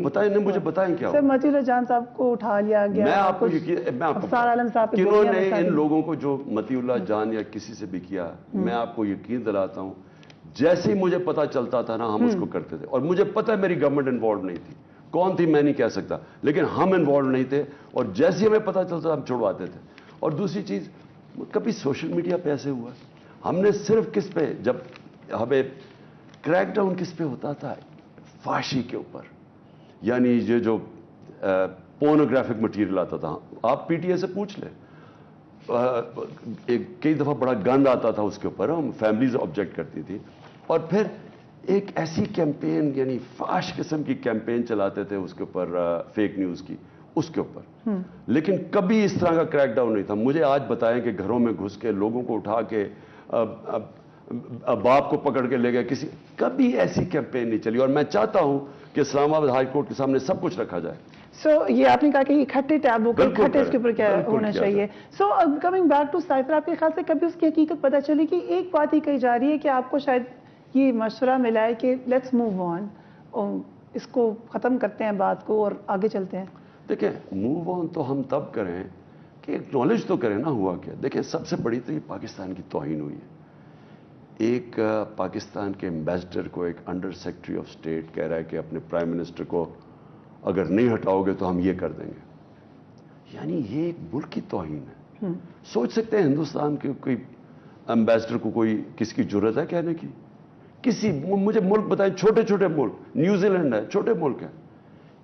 A: بتائیں, مجھے بتائیں کیا
B: سر. متیور جان صاحب کو اٹھا لیا گیا,
A: میں آپ کو افسار عالم صاحب کنہوں نے ان لوگوں کو جو متیور اللہ جان یا کسی سے بھی کیا, میں آپ کو یقین دلاتا ہوں جیسے ہی مجھے پتا چلتا تھا نا ہم اس کو کرتے تھے. اور مجھے پتا ہے میری گورنمنٹ انوالو نہیں تھی, کون تھی میں نہیں کہہ سکتا, لیکن ہم انوالو نہیں تھے, اور جیسے ہی ہمیں پتا چلتا ہم چھڑواتے تھے. اور دوسری چیز, کبھی سوشل میڈیا پہ ایسے ہوا ہم نے صرف کس پہ, جب ہمیں کریک ڈاؤن کس پہ ہوتا تھا, فحاشی کے اوپر, یعنی یہ جو پورنوگرافک مٹیریل آتا تھا. آپ پی ٹی آئی سے پوچھ لیں, کئی دفعہ بڑا گند آتا تھا اس کے اوپر, ہم فیملیز آبجیکٹ کرتی تھی. اور پھر ایک ایسی کیمپین, یعنی فحش قسم کی کیمپین چلاتے تھے اس کے اوپر, فیک نیوز کی, اس کے اوپر. لیکن کبھی اس طرح کا کریک ڈاؤن نہیں تھا. مجھے آج بتائیں کہ گھروں میں گھس کے لوگوں کو اٹھا کے باپ کو پکڑ کے لے گئے, کبھی ایسی کیمپین نہیں چلی. اور میں چاہتا ہوں کہ اسلام آباد ہائی کورٹ کے سامنے سب کچھ رکھا جائے.
B: سو یہ آپ نے کہا کہ اکٹھے ٹیب ہو کے اکٹھے اس کے اوپر کیا ہونا چاہیے. So coming back to cipher, آپ کے خیال سے کبھی اس کی حقیقت پتہ چلی کہ ایک بات ہی کہی جا رہی ہے کہ آپ کو شاید یہ مشورہ ملا ہے کہ لیٹس موو آن, اس کو ختم کرتے ہیں بات کو اور آگے چلتے ہیں.
A: دیکھیں موو آن تو ہم تب کریں کہ ایکنالج تو کریں نا ہوا کیا. دیکھیں سب سے بڑی تو یہ پاکستان کی توہین ہوئی ہے. ایک پاکستان کے ایمبیسڈر کو ایک انڈر سیکرٹری آف اسٹیٹ کہہ رہا ہے کہ اپنے پرائم منسٹر کو اگر نہیں ہٹاؤ گے تو ہم یہ کر دیں گے. یعنی یہ ایک ملک کی توہین ہے. سوچ سکتے ہیں ہندوستان کے کوئی ایمبیسڈر کو کوئی کس کی جرت ہے کہنے کی؟ کسی مجھے ملک بتائیں, چھوٹے چھوٹے ملک, نیوزی لینڈ ہے, چھوٹے ملک ہیں,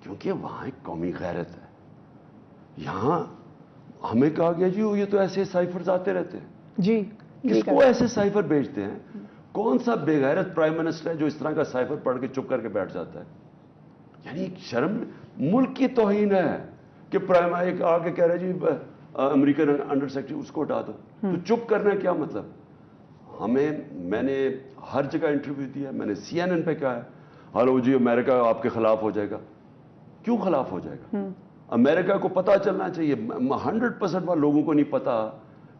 A: کیونکہ وہاں ایک قومی غیرت ہے. یہاں ہمیں کہا گیا جی یہ تو ایسے سائفرز آتے رہتے ہیں.
B: جی
A: کس کو ایسے سائفر بھیجتے ہیں؟ کون سا بے غیرت پرائم منسٹر ہے جو اس طرح کا سائفر پڑھ کے چپ کر کے بیٹھ جاتا ہے؟ یعنی ایک شرم, ملک کی توہین ہے کہ پرائم ایک آ کے کہہ رہے جی امریکن انڈر سیکرٹری اس کو ہٹا دو. تو چپ کرنا کیا مطلب؟ میں نے ہر جگہ انٹرویو دیا, میں نے CNN پہ کہا ہے ہلو جی امریکہ آپ کے خلاف ہو جائے گا. کیوں خلاف ہو جائے گا؟ امریکہ کو پتا چلنا چاہیے. 100% وہاں لوگوں کو نہیں پتا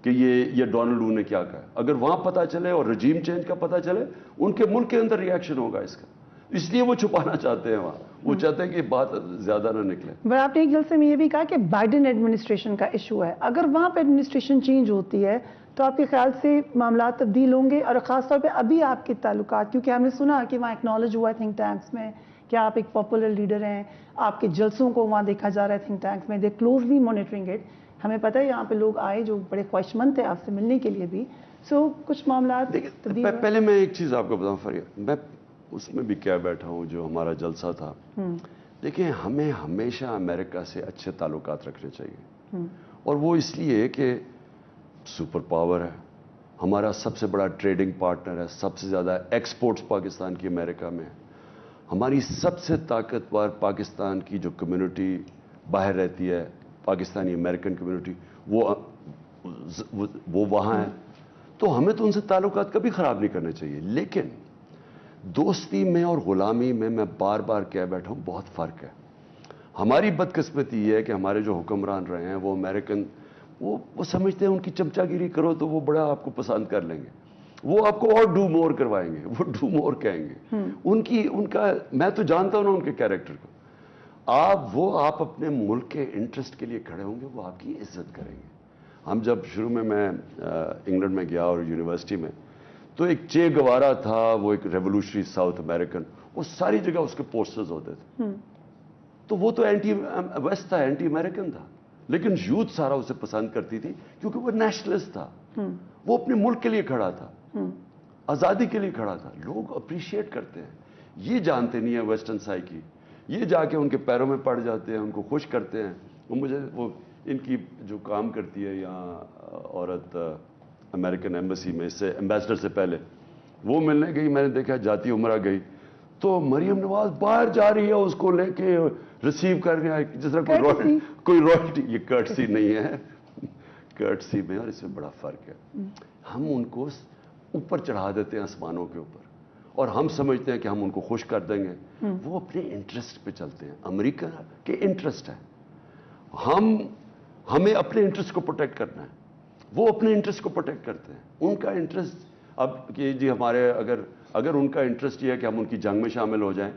A: کہ یہ ڈونلڈ لو نے کیا کہا. اگر وہاں پتا چلے اور رجیم چینج کا پتا چلے, ان کے ملک کے اندر ریئیکشن ہوگا اس کا. اس لیے وہ چھپانا چاہتے ہیں وہاں, وہ چاہتے ہیں کہ بات زیادہ نہ نکلے.
B: پر آپ نے ایک جلسے میں یہ بھی کہا کہ بائیڈن ایڈمنسٹریشن کا ایشو ہے, اگر وہاں پہ ایڈمنسٹریشن چینج ہوتی ہے تو آپ کے خیال سے معاملات تبدیل ہوں گے, اور خاص طور پہ ابھی آپ کے تعلقات, کیونکہ ہم نے سنا کہ وہاں ایکنالج ہوا ہے تھنک ٹینکس میں کہ آپ ایک پاپولر لیڈر ہیں, آپ کے جلسوں کو وہاں دیکھا جا رہا ہے تھنک ٹینکس میں, دے کلوزلی مانیٹرنگ اٹ. ہمیں پتہ ہے یہاں پہ لوگ آئے جو بڑے خواہش مند تھے آپ سے ملنے کے لیے بھی. سو کچھ معاملات تبدیل ہوئے.
A: پہلے میں ایک چیز آپ کو بتاؤں فریا, میں اس میں بھی کیا بیٹھا ہوں جو ہمارا جلسہ تھا. دیکھیں, ہمیں ہمیشہ امریکہ سے اچھے تعلقات رکھنے چاہیے, اور وہ اس لیے کہ سپر پاور ہے, ہمارا سب سے بڑا ٹریڈنگ پارٹنر ہے, سب سے زیادہ ایکسپورٹس پاکستان کی امریکہ میں ہے, ہماری سب سے طاقتور پاکستان کی جو کمیونٹی باہر رہتی ہے, پاکستانی امریکن کمیونٹی, وہ وہاں ہے. تو ہمیں تو ان سے تعلقات کبھی خراب نہیں کرنے چاہیے, لیکن دوستی میں اور غلامی میں بار بار کہہ بیٹھا ہوں, بہت فرق ہے. ہماری بدقسمتی یہ ہے کہ ہمارے جو حکمران رہے ہیں وہ امریکن, وہ سمجھتے ہیں ان کی چمچا گیری کرو تو وہ بڑا آپ کو پسند کر لیں گے, وہ آپ کو اور ڈو مور کروائیں گے, وہ ڈو مور کہیں گے. ان کا میں تو جانتا ہوں نا ان کے کیریکٹر کو. آپ اپنے ملک کے انٹرسٹ کے لیے کھڑے ہوں گے, وہ آپ کی عزت کریں گے. ہم جب شروع میں انگلینڈ میں گیا اور یونیورسٹی میں, تو ایک چے گوارا تھا, وہ ایک ریولوشنری ساؤتھ امریکن, وہ ساری جگہ اس کے پوسٹرز ہوتے تھے. تو وہ تو اینٹی ویسٹ تھا, اینٹی امریکن تھا, لیکن یوتھ سارا اسے پسند کرتی تھی کیونکہ وہ نیشنلسٹ تھا, وہ اپنے ملک کے لیے کھڑا تھا, آزادی کے لیے کھڑا تھا. لوگ اپریشیٹ کرتے ہیں, یہ جانتے نہیں ہیں ویسٹرن سائیکی, یہ جا کے ان کے پیروں میں پڑ جاتے ہیں, ان کو خوش کرتے ہیں. وہ ان کی جو کام کرتی ہے یہاں عورت امریکن ایمبیسی میں, اس سے ایمبیسڈر سے پہلے وہ ملنے گئی, میں نے دیکھا جاتی عمرہ گئی, تو مریم نواز باہر جا رہی ہے اس کو لے کے ریسیو کر رہے ہیں جس طرح کوئی رائلٹی. یہ کرٹسی نہیں ہے, کرٹسی میں اور اس میں بڑا فرق ہے. ہم ان کو اوپر چڑھا دیتے ہیں آسمانوں کے اوپر, اور ہم سمجھتے ہیں کہ ہم ان کو خوش کر دیں گے. وہ اپنے انٹرسٹ پہ چلتے ہیں, امریکہ کے انٹرسٹ ہے, ہمیں اپنے انٹرسٹ کو پروٹیکٹ کرنا ہے, وہ اپنے انٹرسٹ کو پروٹیکٹ کرتے ہیں. ان کا انٹرسٹ اب کہ جی ہمارے اگر ان کا انٹرسٹ یہ ہے کہ ہم ان کی جنگ میں شامل ہو جائیں,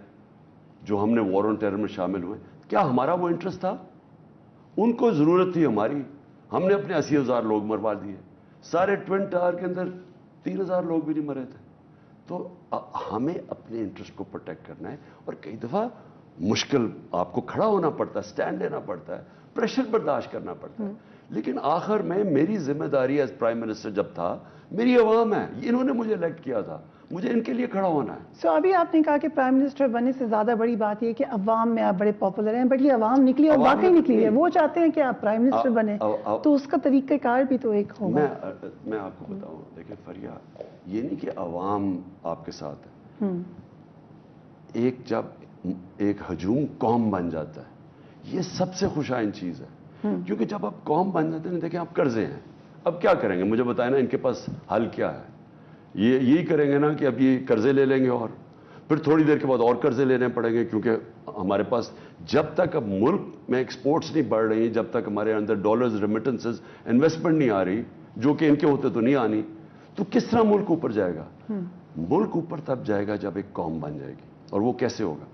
A: جو ہم نے وار آن ٹیرر میں شامل ہوئے, کیا ہمارا وہ انٹرسٹ تھا؟ ان کو ضرورت تھی ہماری, ہم نے اپنے 80,000 لوگ مروا دیے, سارے ٹوین ٹاور کے اندر 3,000 لوگ بھی نہیں مرے تھے. تو ہمیں اپنے انٹرسٹ کو پروٹیکٹ کرنا ہے, اور کئی دفعہ مشکل آپ کو کھڑا ہونا پڑتا ہے, سٹینڈ لینا پڑتا ہے, پریشر برداشت کرنا پڑتا ہے. لیکن آخر میں میری ذمہ داری ایز پرائم منسٹر جب تھا, میری عوام ہے, انہوں نے مجھے الیکٹ کیا تھا, مجھے ان کے لیے کھڑا ہونا ہے.
B: سو ابھی آپ نے کہا کہ پرائم منسٹر بننے سے زیادہ بڑی بات یہ کہ عوام میں آپ بڑے پاپولر ہیں, بٹ یہ عوام نکلی اور واقعی نکلی ہے, وہ چاہتے ہیں کہ آپ پرائم منسٹر بنیں, تو اس کا طریقہ کار بھی تو ایک ہوگا.
A: میں آپ کو بتاؤں, دیکھیں فریا, یہ نہیں کہ عوام آپ کے ساتھ ہے, جب ایک ہجوم قوم بن جاتا ہے, یہ سب سے خوش آئند چیز ہے. کیونکہ جب آپ قوم بن جاتے ہیں, دیکھیں آپ قرضے ہیں, اب کیا کریں گے مجھے بتائیں نا, ان کے پاس حل کیا ہے؟ یہی کریں گے نا کہ اب یہ قرضے لے لیں گے, اور پھر تھوڑی دیر کے بعد اور قرضے لینے پڑیں گے, کیونکہ ہمارے پاس جب تک اب ملک میں ایکسپورٹس نہیں بڑھ رہی, جب تک ہمارے اندر ڈالرز, ریمیٹنسز, انویسٹمنٹ نہیں آ رہی, جو کہ ان کے ہوتے تو نہیں آنی, تو کس طرح ملک اوپر جائے گا؟ ملک اوپر تب جائے گا جب ایک قوم بن جائے گی. اور وہ کیسے ہوگا؟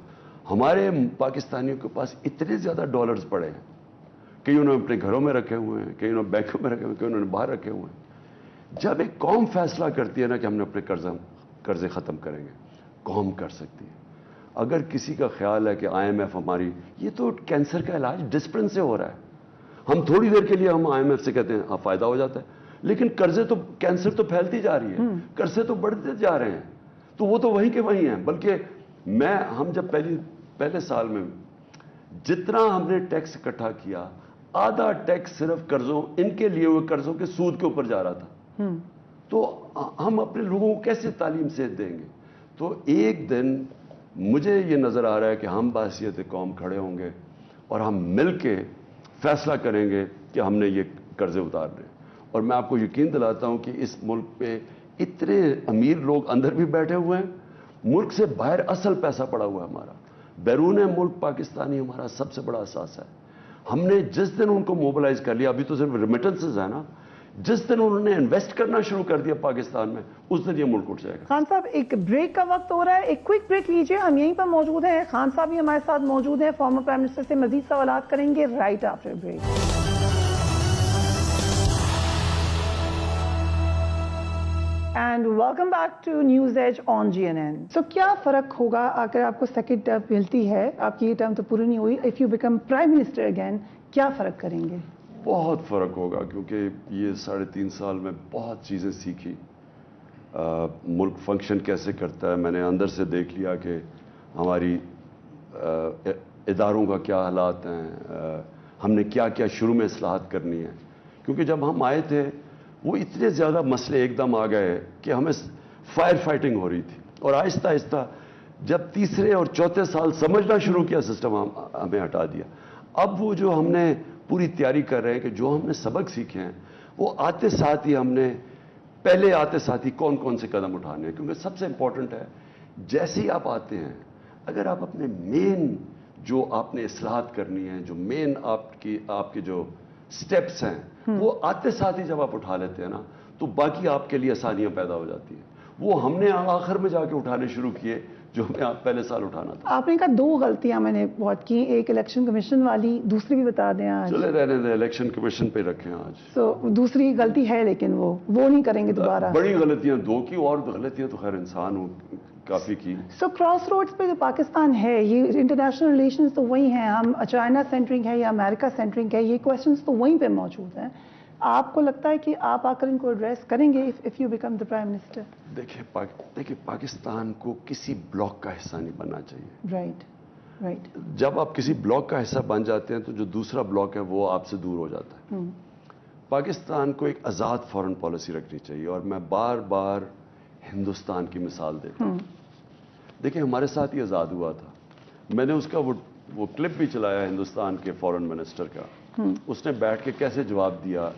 A: ہمارے پاکستانیوں کے پاس اتنے زیادہ ڈالرز پڑے ہیں, کئی انہوں نے اپنے گھروں میں رکھے ہوئے ہیں, کئی انہوں نے بینکوں میں رکھے ہوئے ہیں, کئی انہوں نے باہر رکھے ہوئے ہیں. جب ایک قوم فیصلہ کرتی ہے نا کہ ہم نے اپنے قرضے ختم کریں گے, قوم کر سکتی ہے. اگر کسی کا خیال ہے کہ IMF ہماری, یہ تو کینسر کا علاج ڈسپلن سے ہو رہا ہے. ہم تھوڑی دیر کے لیے ہم IMF سے کہتے ہیں ہاں فائدہ ہو جاتا ہے, لیکن قرضے تو, کینسر تو پھیلتی جا رہی ہے, قرضے تو بڑھتے جا رہے ہیں, تو وہ تو وہیں کے وہیں ہیں. بلکہ ہم جب پہلے سال میں جتنا ہم نے ٹیکس اکٹھا کیا, آدھا ٹیکس صرف قرضوں, ان کے لیے ہوئے قرضوں کے سود کے اوپر جا رہا تھا. تو ہم اپنے لوگوں کو کیسے تعلیم سے دیں گے؟ تو ایک دن مجھے یہ نظر آ رہا ہے کہ ہم بحیثیت قوم کھڑے ہوں گے, اور ہم مل کے فیصلہ کریں گے کہ ہم نے یہ قرضے اتارنے. اور میں آپ کو یقین دلاتا ہوں کہ اس ملک پہ اتنے امیر لوگ اندر بھی بیٹھے ہوئے ہیں, ملک سے باہر اصل پیسہ پڑا ہوا ہے ہمارا, بیرون ملک پاکستانی ہمارا سب سے بڑا اثاثہ ہے. ہم نے جس دن ان کو موبلائز کر لیا, ابھی تو صرف ریمیٹنسز ہے نا, جس دن انہوں نے انویسٹ کرنا شروع کر دیا پاکستان میں اس دن یہ ملک اٹھ جائے گا.
B: خان صاحب ایک بریک کا وقت ہو رہا ہے, ایک کوئک بریک لیجئے, ہم یہیں پر موجود ہیں, خان صاحب بھی ہمارے ساتھ موجود ہیں, فارمر پرائم منسٹر سے مزید سوالات کریں گے right after break. And welcome back to news Edge on GNN. So کیا فرق ہوگا اگر آپ کو سیکنڈ ٹرم ملتی ہے, آپ کی یہ ٹرم تو پوری نہیں ہوئی, if you become prime minister again, کیا فرق کریں گے؟
A: بہت فرق ہوگا, کیونکہ یہ 3.5 سال میں بہت چیزیں سیکھی. ملک فنکشن کیسے کرتا ہے میں نے اندر سے دیکھ لیا کہ ہماری اداروں کا کیا حالات ہیں, ہم نے کیا کیا شروع میں اصلاحات کرنی ہے. کیونکہ جب ہم آئے تھے وہ اتنے زیادہ مسئلے ایک دم آ گئے کہ ہمیں فائر فائٹنگ ہو رہی تھی, اور آہستہ آہستہ جب تیسرے اور چوتھے سال سمجھنا شروع کیا سسٹم ہمیں ہٹا دیا. اب وہ جو ہم نے پوری تیاری کر رہے ہیں کہ جو ہم نے سبق سیکھے ہیں وہ آتے ساتھ ہی ہم نے پہلے آتے ساتھ ہی کون کون سے قدم اٹھانے ہیں. کیونکہ سب سے امپورٹنٹ ہے جیسے ہی آپ آتے ہیں اگر آپ اپنے مین جو آپ نے اصلاحات کرنی ہے, جو مین آپ کے جو سٹیپس ہیں وہ آتے ساتھ ہی جب آپ اٹھا لیتے ہیں نا تو باقی آپ کے لیے آسانیاں پیدا ہو جاتی ہیں. وہ ہم نے آخر میں جا کے اٹھانے شروع کیے جو ہمیں پہلے سال اٹھانا تھا.
B: آپ نے کہا 2 غلطیاں میں نے بہت کی, ایک الیکشن کمیشن والی, دوسری بھی بتا دیں آج.
A: چلے رہنے دیں, الیکشن کمیشن پہ رکھیں آج.
B: سو دوسری غلطی ہے لیکن وہ نہیں کریں گے دوبارہ.
A: بڑی غلطیاں 2 کی, اور غلطیاں تو خیر انسان ہوں کافی کی.
B: سو کراس روڈز پہ جو پاکستان ہے, یہ انٹرنیشنل ریلیشنز تو وہی ہیں, ہم چائنا سینٹرنگ ہے یا امریکہ سینٹرنگ ہے, یہ کویشچنز تو وہیں پہ موجود ہیں. آپ کو لگتا ہے کہ آپ آ کر ان کو ایڈریس کریں گے if you become the prime minister?
A: دیکھیں پاکستان کو کسی بلاک کا حصہ نہیں بننا چاہیے.
B: رائٹ.
A: جب آپ کسی بلاک کا حصہ بن جاتے ہیں تو جو دوسرا بلاک ہے وہ آپ سے دور ہو جاتا ہے. پاکستان کو ایک آزاد فارن پالیسی رکھنی چاہیے, اور میں بار بار ہندوستان کی مثال دیتا ہوں. دیکھیں ہمارے ساتھ ہی آزاد ہوا تھا, میں نے اس کا وہ کلپ بھی چلایا ہندوستان کے فارن منسٹر کا. اس نے بیٹھ کے کیسے جواب دیا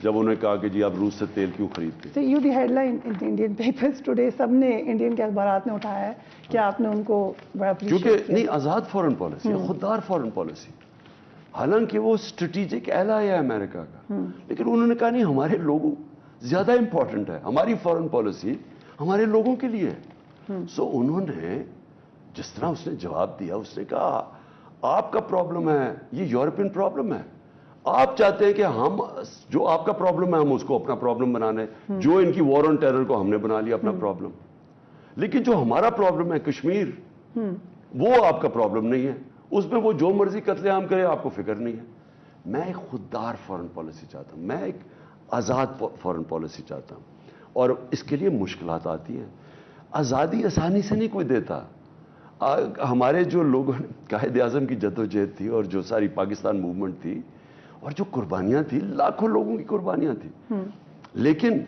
A: جب انہوں نے کہا کہ جی آپ روس سے تیل کیوں خریدتے ہیں.
B: You the headline in Indian papers today, سب نے انڈین کے اخبارات نے اٹھایا ہے کہ آپ نے ان کو بڑا
A: کیونکہ نہیں آزاد فارن پالیسی, خوددار فارن پالیسی, حالانکہ وہ اسٹریٹجک ایلائی ہے امریکہ کا, لیکن انہوں نے کہا نہیں ہمارے لوگوں زیادہ امپورٹنٹ ہے, ہماری فارن پالیسی ہمارے لوگوں کے لیے ہے. سو انہوں نے جس طرح اس نے جواب دیا, اس نے کہا آپ کا پرابلم ہے یہ یورپین پرابلم ہے, آپ چاہتے ہیں کہ ہم جو آپ کا پرابلم ہے ہم اس کو اپنا پرابلم بنانے, جو ان کی وار آن ٹیرر کو ہم نے بنا لیا اپنا پرابلم, لیکن جو ہمارا پرابلم ہے کشمیر وہ آپ کا پرابلم نہیں ہے, اس میں وہ جو مرضی قتل عام کرے آپ کو فکر نہیں ہے. میں ایک خوددار فارن پالیسی چاہتا ہوں, میں ایک آزاد فارن پالیسی چاہتا ہوں, اور اس کے لیے مشکلات آتی ہیں. آزادی آسانی سے نہیں کوئی دیتا. ہمارے جو لوگوں نے قائد اعظم کی جدوجہد تھی اور جو ساری پاکستان موومنٹ تھی اور جو قربانیاں تھیں, لاکھوں لوگوں کی قربانیاں تھیں, لیکن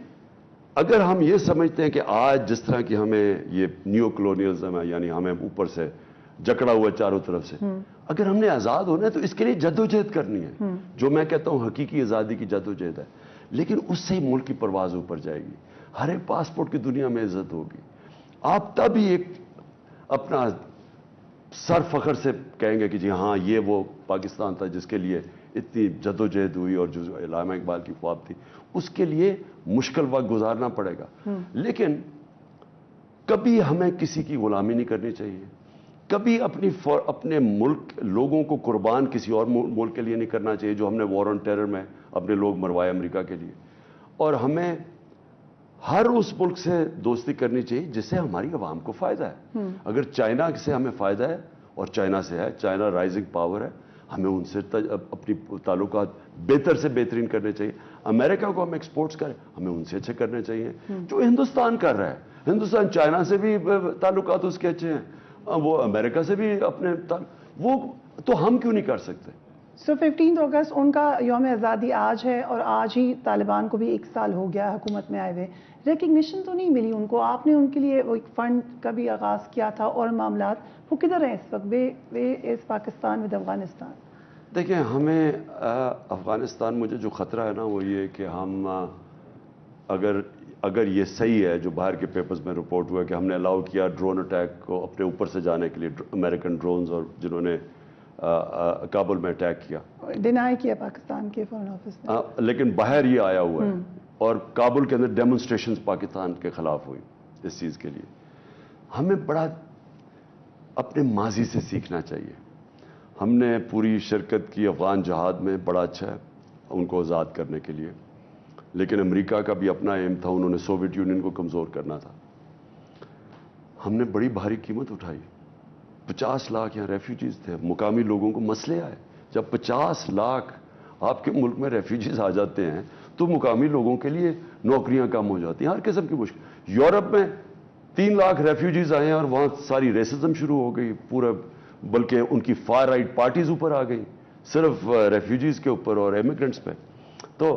A: اگر ہم یہ سمجھتے ہیں کہ آج جس طرح کی ہمیں یہ نیو کلونیلزم ہے, یعنی ہمیں اوپر سے جکڑا ہوا چاروں طرف سے, اگر ہم نے آزاد ہونا ہے تو اس کے لیے جدوجہد کرنی ہے, جو میں کہتا ہوں حقیقی آزادی کی جدوجہد ہے, لیکن اس سے ہی ملک کی پرواز اوپر جائے گی. ہر ایک پاسپورٹ کی دنیا میں عزت ہوگی. آپ تب ہی ایک اپنا سر فخر سے کہیں گے کہ جی ہاں یہ وہ پاکستان تھا جس کے لیے اتنی جدوجہد ہوئی, اور جو علامہ اقبال کی خواب تھی اس کے لیے مشکل وقت گزارنا پڑے گا. لیکن کبھی ہمیں کسی کی غلامی نہیں کرنی چاہیے, کبھی اپنے ملک لوگوں کو قربان کسی اور ملک کے لیے نہیں کرنا چاہیے جو ہم نے وار آن ٹیرر میں اپنے لوگ مروائے امریکہ کے لیے. اور ہمیں ہر اس ملک سے دوستی کرنی چاہیے جس سے ہماری عوام کو فائدہ ہے. اگر چائنا سے ہمیں فائدہ ہے, اور چائنا سے ہے, چائنا رائزنگ پاور ہے, ہمیں ان سے اپنی تعلقات بہتر سے بہترین کرنے چاہیے. امریکہ کو ہم ایکسپورٹس کریں, ہمیں ان سے اچھے کرنے چاہیے جو ہندوستان کر رہا ہے. ہندوستان چائنا سے بھی تعلقات اس کے اچھے ہیں, وہ امریکہ سے بھی اپنے وہ تو ہم کیوں نہیں کر سکتے.
B: سو 15 اگست ان کا یوم آزادی آج ہے, اور آج ہی طالبان کو بھی 1 سال ہو گیا حکومت میں آئے ہوئے. ریکگنیشن تو نہیں ملی ان کو, آپ نے ان کے لیے وہ ایک فنڈ کا بھی آغاز کیا تھا, اور معاملات وہ کدھر ہیں اس وقت اس پاکستان ود افغانستان؟
A: دیکھیں ہمیں افغانستان مجھے جو خطرہ ہے نا وہ یہ کہ ہم اگر یہ صحیح ہے جو باہر کے پیپرز میں رپورٹ ہوا کہ ہم نے الاؤ کیا ڈرون اٹیک کو اپنے اوپر سے جانے کے لیے, امریکن ڈرونز, اور جنہوں نے کابل میں اٹیک کیا.
B: ڈینائی کیا پاکستان کے فورن آفس نے.
A: لیکن باہر یہ آیا ہوا ہے اور کابل کے اندر ڈیمونسٹریشنز پاکستان کے خلاف ہوئی اس چیز کے لیے. ہمیں بڑا اپنے ماضی سے سیکھنا چاہیے. ہم نے پوری شرکت کی افغان جہاد میں, بڑا اچھا ہے ان کو آزاد کرنے کے لیے, لیکن امریکہ کا بھی اپنا ایم تھا, انہوں نے سوویت یونین کو کمزور کرنا تھا. ہم نے بڑی بھاری قیمت اٹھائی. 50 لاکھ یہاں ریفیوجیز تھے, مقامی لوگوں کو مسئلے آئے. جب 50 لاکھ آپ کے ملک میں ریفیوجیز آ جاتے ہیں تو مقامی لوگوں کے لیے نوکریاں کم ہو جاتی ہیں, ہر قسم کی مشکل. یورپ میں 3 لاکھ ریفیوجیز آئے ہیں اور وہاں ساری ریسزم شروع ہو گئی پورا, بلکہ ان کی فار رائٹ پارٹیز اوپر آ گئی صرف ریفیوجیز کے اوپر اور ایمیگرنٹس پہ. تو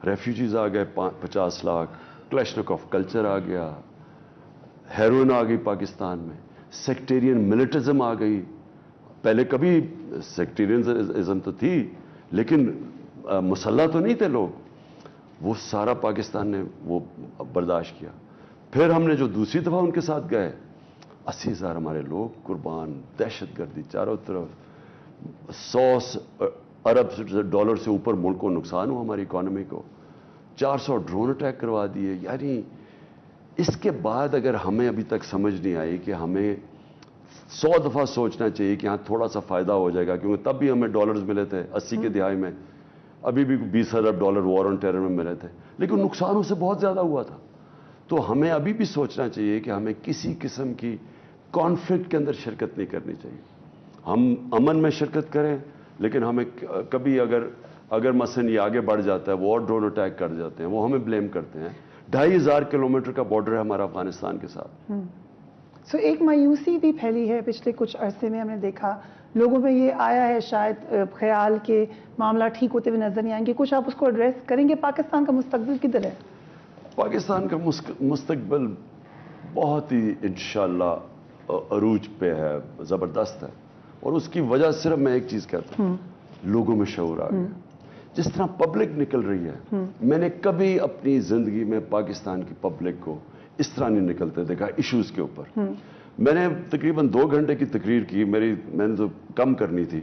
A: ریفیوجیز آ گئے 50 لاکھ, کلیشنکوف کلچر آ گیا, ہیروئن آ گئی پاکستان میں, سیکٹیرین ملٹزم آ گئی. پہلے کبھی سیکٹیرینزم تو تھی لیکن مسلح تو نہیں تھے لوگ. وہ سارا پاکستان نے وہ برداشت کیا. پھر ہم نے جو دوسری دفعہ ان کے ساتھ گئے, 80,000 ہمارے لوگ قربان, دہشت گردی چاروں طرف, 100 ارب ڈالر سے اوپر ملک کو نقصان ہوا, ہماری اکانومی کو. 400 ڈرون اٹیک کروا دیے. یعنی اس کے بعد اگر ہمیں ابھی تک سمجھ نہیں آئی کہ ہمیں 100 دفعہ سوچنا چاہیے کہ ہاں تھوڑا سا فائدہ ہو جائے گا, کیونکہ تب بھی ہمیں ڈالرز ملے تھے 80 کے دہائی میں, ابھی بھی 20 ارب ڈالر وار آن ٹیرر میں ملے تھے, لیکن نقصان اس سے بہت زیادہ ہوا تھا. تو ہمیں ابھی بھی سوچنا چاہیے کہ ہمیں کسی قسم کی کانفلکٹ کے اندر شرکت نہیں کرنی چاہیے. ہم امن میں شرکت کریں, لیکن ہمیں کبھی اگر مثلاً یہ آگے بڑھ جاتا ہے, وہ اور ڈرون اٹیک کر جاتے ہیں, وہ ہمیں بلیم کرتے ہیں. 2,500 کلومیٹر کا بارڈر ہے ہمارا افغانستان کے ساتھ.
B: سو ایک مایوسی بھی پھیلی ہے پچھلے کچھ عرصے میں, ہم نے دیکھا لوگوں میں یہ آیا ہے شاید خیال کہ معاملہ ٹھیک ہوتے ہوئے نظر نہیں آئیں گے. کچھ آپ اس کو ایڈریس کریں گے؟ پاکستان کا مستقبل کدھر ہے؟
A: پاکستان کا مستقبل بہت ہی انشاءاللہ عروج پہ ہے, زبردست ہے. اور اس کی وجہ صرف میں ایک چیز کہتا ہوں, لوگوں میں شعور آ گیا. جس طرح پبلک نکل رہی ہے, میں نے کبھی اپنی زندگی میں پاکستان کی پبلک کو اس طرح نہیں نکلتے دیکھا ایشوز کے اوپر. میں نے تقریباً 2 گھنٹے کی تقریر کی, میں نے تو کم کرنی تھی,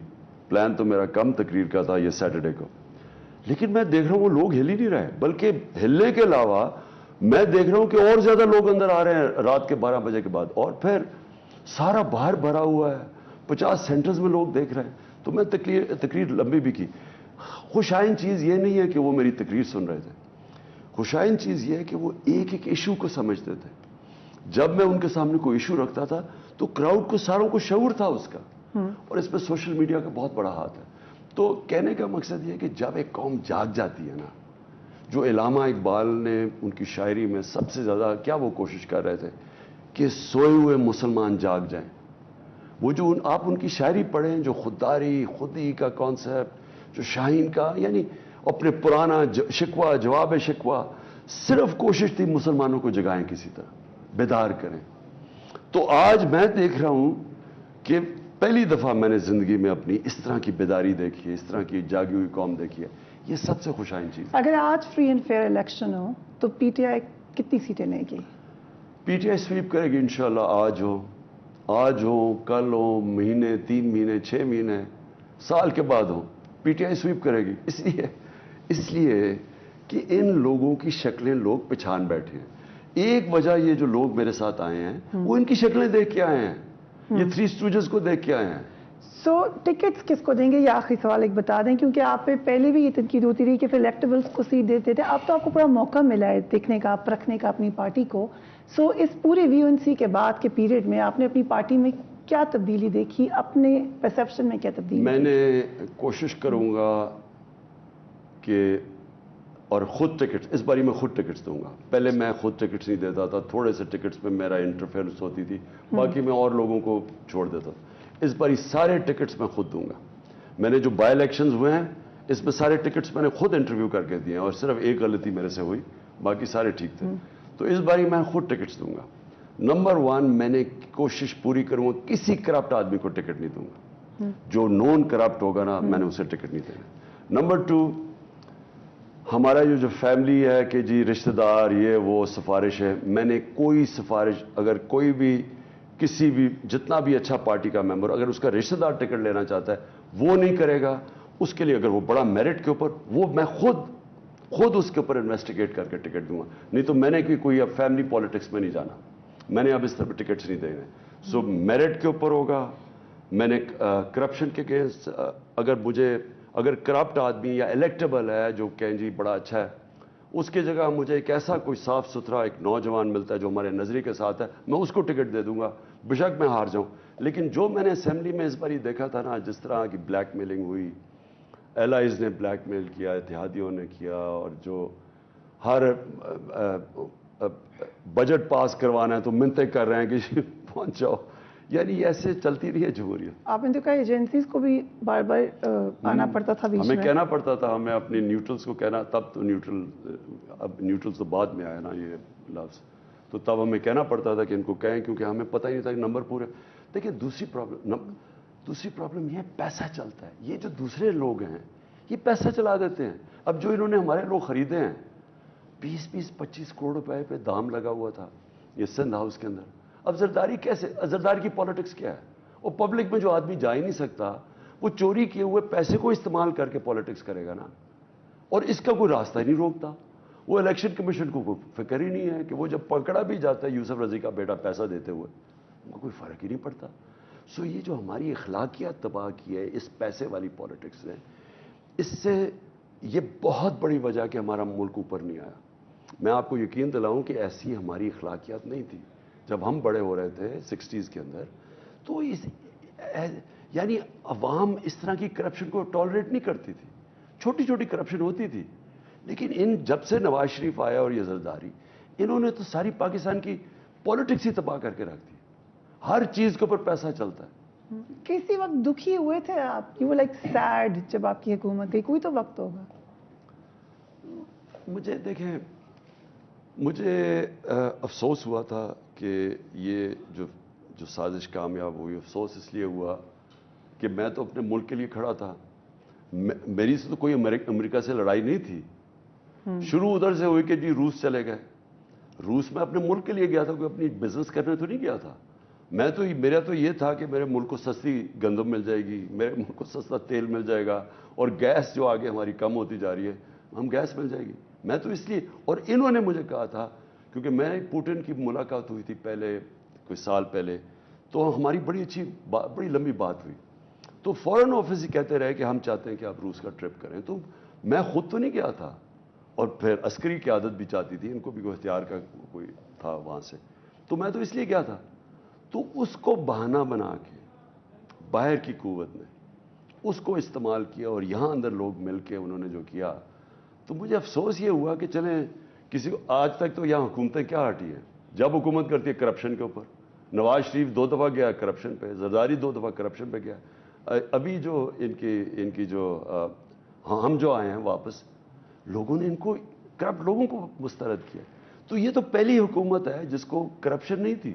A: پلان تو میرا کم تقریر کا تھا یہ سیٹرڈے کو, لیکن میں دیکھ رہا ہوں وہ لوگ ہل ہی نہیں رہے, بلکہ ہلنے کے علاوہ میں دیکھ رہا ہوں کہ اور زیادہ لوگ اندر آ رہے ہیں رات کے 12 بجے کے بعد, اور پھر سارا باہر بھرا ہوا ہے, 50 سینٹرز میں لوگ دیکھ رہے ہیں. تو میں تقریر لمبی بھی کی. خوشائن چیز یہ نہیں ہے کہ وہ میری تقریر سن رہے تھے, خوشائن چیز یہ ہے کہ وہ ایک ایک ایشو کو سمجھتے تھے. جب میں ان کے سامنے کوئی ایشو رکھتا تھا تو کراؤڈ کو ساروں کو شعور تھا اس کا, اور اس پہ سوشل میڈیا کا بہت بڑا ہاتھ ہے. تو کہنے کا مقصد یہ ہے کہ جب ایک قوم جاگ جاتی ہے نا, جو علامہ اقبال نے ان کی شاعری میں سب سے زیادہ کیا وہ کوشش کر رہے تھے کہ سوئے ہوئے مسلمان جاگ جائیں. وہ جو آپ ان کی شاعری پڑھیں, جو خودداری خودی کا کانسیپٹ, جو شاہین کا, یعنی اپنے پرانا شکوہ جواب شکوہ, صرف کوشش تھی مسلمانوں کو جگائیں, کسی طرح بیدار کریں. تو آج میں دیکھ رہا ہوں کہ پہلی دفعہ میں نے زندگی میں اپنی اس طرح کی بیداری دیکھی ہے, اس طرح کی جاگی ہوئی قوم دیکھی ہے. یہ سب سے خوشائن چیز.
B: اگر آج فری اینڈ فیئر الیکشن ہو تو پی ٹی آئی کتنی سیٹیں لے گی؟
A: پی ٹی آئی سویپ کرے گی انشاءاللہ. آج ہو, کل ہو, مہینے, 3 مہینے, 6 مہینے, سال کے بعد ہو, پی ٹی آئی سویپ کرے گی. اس لیے کہ ان لوگوں کی شکلیں لوگ پہچان بیٹھے ہیں. ایک وجہ یہ جو لوگ میرے ساتھ آئے ہیں وہ ان کی شکلیں دیکھ کے آئے ہیں, یہ 3 اسٹوجز کو دیکھ کے آئے ہیں.
B: سو ٹکٹس کس کو دیں گے؟ یہ آخری سوال ایک بتا دیں, کیونکہ آپ پہ پہلے بھی یہ تنقید ہوتی رہی کہ پھر الیکٹیبلز کو سیٹ دیتے تھے. اب تو آپ کو پورا موقع ملا ہے دیکھنے کا, پرکھنے کا اپنی پارٹی کو. سو اس پورے وی این سی کے بعد کے پیریڈ میں آپ نے اپنی پارٹی میں کیا تبدیلی دیکھی, اپنے پرسیپشن میں کیا تبدیلی؟
A: میں نے کوشش کروں گا کہ, اور خود ٹکٹس, اس باری میں خود ٹکٹس دوں گا. پہلے میں خود ٹکٹس نہیں دیتا تھا, تھوڑے سے ٹکٹس پہ میرا انٹرفیئرنس ہوتی تھی, باقی میں اور لوگوں کو چھوڑ دیتا تھا. اس باری سارے ٹکٹس میں خود دوں گا. میں نے جو بائی الیکشنز ہوئے ہیں اس میں سارے ٹکٹس میں نے خود انٹرویو کر کے دیے ہیں, اور صرف ایک غلطی میرے سے ہوئی, باقی سارے ٹھیک تھے. تو اس باری میں خود ٹکٹس دوں گا. نمبر 1, میں نے کوشش پوری کروں گا کسی کرپٹ آدمی کو ٹکٹ نہیں دوں گا. جو نون کرپٹ ہوگا نا, میں نے اسے ٹکٹ نہیں دینا. نمبر 2, ہمارا جو فیملی ہے کہ جی رشتہ دار یہ وہ سفارش ہے, میں نے کوئی سفارش, اگر کوئی بھی کسی بھی جتنا بھی اچھا پارٹی کا ممبر اگر اس کا رشتہ دار ٹکٹ لینا چاہتا ہے وہ نہیں کرے گا. اس کے لیے اگر وہ بڑا میرٹ کے اوپر وہ میں خود اس کے اوپر انویسٹیگیٹ کر کے ٹکٹ دوں گا. نہیں تو میں نے کوئی اب فیملی پالیٹکس میں نہیں جانا, میں نے اب اس طرح ٹکٹس نہیں دینے. سو میرٹ کے اوپر ہوگا. میں نے کرپشن کے اگینسٹ اگر کرپٹ آدمی یا الیکٹیبل ہے جو کہیں جی بڑا اچھا ہے, اس کی جگہ مجھے ایک ایسا کوئی صاف ستھرا ایک نوجوان ملتا ہے جو ہمارے نظریے کے ساتھ ہے, میں اس کو ٹکٹ دے دوں گا, بے شک میں ہار جاؤں. لیکن جو میں نے اسمبلی میں اس بار یہ دیکھا تھا نا, جس طرح کی بلیک میلنگ ہوئی, ایل آئیز نے بلیک میل کیا, اتحادیوں نے کیا, اور جو ہر بجٹ پاس کروانا ہے تو منتیں کر رہے ہیں کہ پہنچ جاؤ, یعنی ایسے چلتی رہی ہے جمہوریت.
B: آپ نے تو کہا ایجنسیز کو بھی بار بار آنا پڑتا تھا بیچ میں,
A: ہمیں کہنا پڑتا تھا, ہمیں اپنے نیوٹرلز کو کہنا, تب تو اب نیوٹرلز تو بعد میں آیا نا یہ لفظ, تو تب ہمیں کہنا پڑتا تھا کہ ان کو کہیں, کیونکہ ہمیں پتہ ہی نہیں تھا کہ نمبر پورے. دیکھیں دوسری پرابلم یہ ہے, پیسہ چلتا ہے. یہ جو دوسرے لوگ ہیں یہ پیسہ چلا دیتے ہیں. اب جو انہوں نے ہمارے لوگ خریدے ہیں 20-25 کروڑ روپے پہ دام لگا ہوا تھا یہ سندھ ہاؤس کے اندر. اب زرداری کیسے, زرداری کی پالیٹکس کیا ہے؟ وہ پبلک میں جو آدمی جا ہی نہیں سکتا وہ چوری کیے ہوئے پیسے کو استعمال کر کے پالیٹکس کرے گا نا, اور اس کا کوئی راستہ ہی نہیں روکتا. وہ الیکشن کمیشن کو کوئی فکر ہی نہیں ہے کہ وہ جب پکڑا بھی جاتا ہے یوسف رضی کا بیٹا پیسہ دیتے ہوئے, ان کو کوئی فرق ہی نہیں پڑتا. سو یہ جو ہماری اخلاقیات تباہ کی ہے اس پیسے والی پالیٹکس نے, اس سے یہ بہت بڑی وجہ کہ ہمارا ملک اوپر نہیں آیا. میں آپ کو یقین دلاؤں کہ ایسی ہماری اخلاقیات نہیں تھی جب ہم بڑے ہو رہے تھے 60s کے اندر. تو یعنی عوام اس طرح کی کرپشن کو ٹالریٹ نہیں کرتی تھی. چھوٹی چھوٹی کرپشن ہوتی تھی, لیکن جب سے نواز شریف آیا اور یہ زرداری, انہوں نے تو ساری پاکستان کی پالیٹکس ہی تباہ کر کے رکھ دی. ہر چیز کے اوپر پیسہ چلتا ہے.
B: کسی وقت دکھی ہوئے تھے آپ, یو لائک سیڈ جب آپ کی حکومت گئی, کوئی تو وقت ہوگا.
A: مجھے افسوس ہوا تھا کہ یہ جو سازش کامیاب ہوئی. افسوس اس لیے ہوا کہ میں تو اپنے ملک کے لیے کھڑا تھا. میری سے تو کوئی امریکہ سے لڑائی نہیں تھی. شروع ادھر سے ہوئی کہ جی روس چلے گئے. روس میں اپنے ملک کے لیے گیا تھا, کوئی اپنی بزنس کرنے تو نہیں گیا تھا. میرا تو یہ تھا کہ میرے ملک کو سستی گندم مل جائے گی, میرے ملک کو سستا تیل مل جائے گا, اور گیس جو آگے ہماری کم ہوتی جا رہی ہے ہم گیس مل جائے گی. میں تو اس لیے, اور انہوں نے مجھے کہا تھا, کیونکہ میں پوٹن کی ملاقات ہوئی تھی پہلے کوئی سال پہلے, تو ہماری بڑی لمبی بات ہوئی. تو فورن آفس ہی کہتے رہے کہ ہم چاہتے ہیں کہ آپ روس کا ٹرپ کریں. تو میں خود تو نہیں گیا تھا, اور پھر عسکری قیادت بھی چاہتی تھی, ان کو بھی کوئی اختیار کا کوئی تھا وہاں سے, تو میں تو اس لیے گیا تھا. تو اس کو بہانہ بنا کے باہر کی قوت نے اس کو استعمال کیا, اور یہاں اندر لوگ مل کے انہوں نے جو کیا. تو مجھے افسوس یہ ہوا کہ چلیں کسی کو, آج تک تو یہاں حکومتیں کیا ہٹی ہیں, جب حکومت کرتی ہے کرپشن کے اوپر. نواز شریف 2 دفعہ گیا کرپشن پہ, زرداری 2 دفعہ کرپشن پہ گیا. ابھی جو ان کی جو ہم جو آئے ہیں واپس, لوگوں نے ان کو کرپٹ لوگوں کو مسترد کیا. تو یہ تو پہلی حکومت ہے جس کو کرپشن نہیں تھی.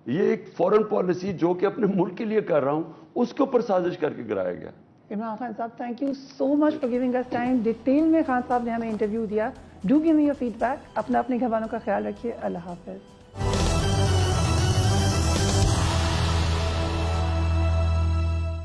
A: یہ ایک فورن پالیسی جو کہ اپنے ملک کے لیے کر رہا ہوں, اس کے اوپر سازش کر کے گرایا گیا.
B: عمران خان صاحب, thank you so much for giving us time. Detail میں خان صاحب نے ہمیں انٹرویو دیا. Do give me your feedback. اپنے گھر والوں کا خیال رکھیے. اللہ حافظ.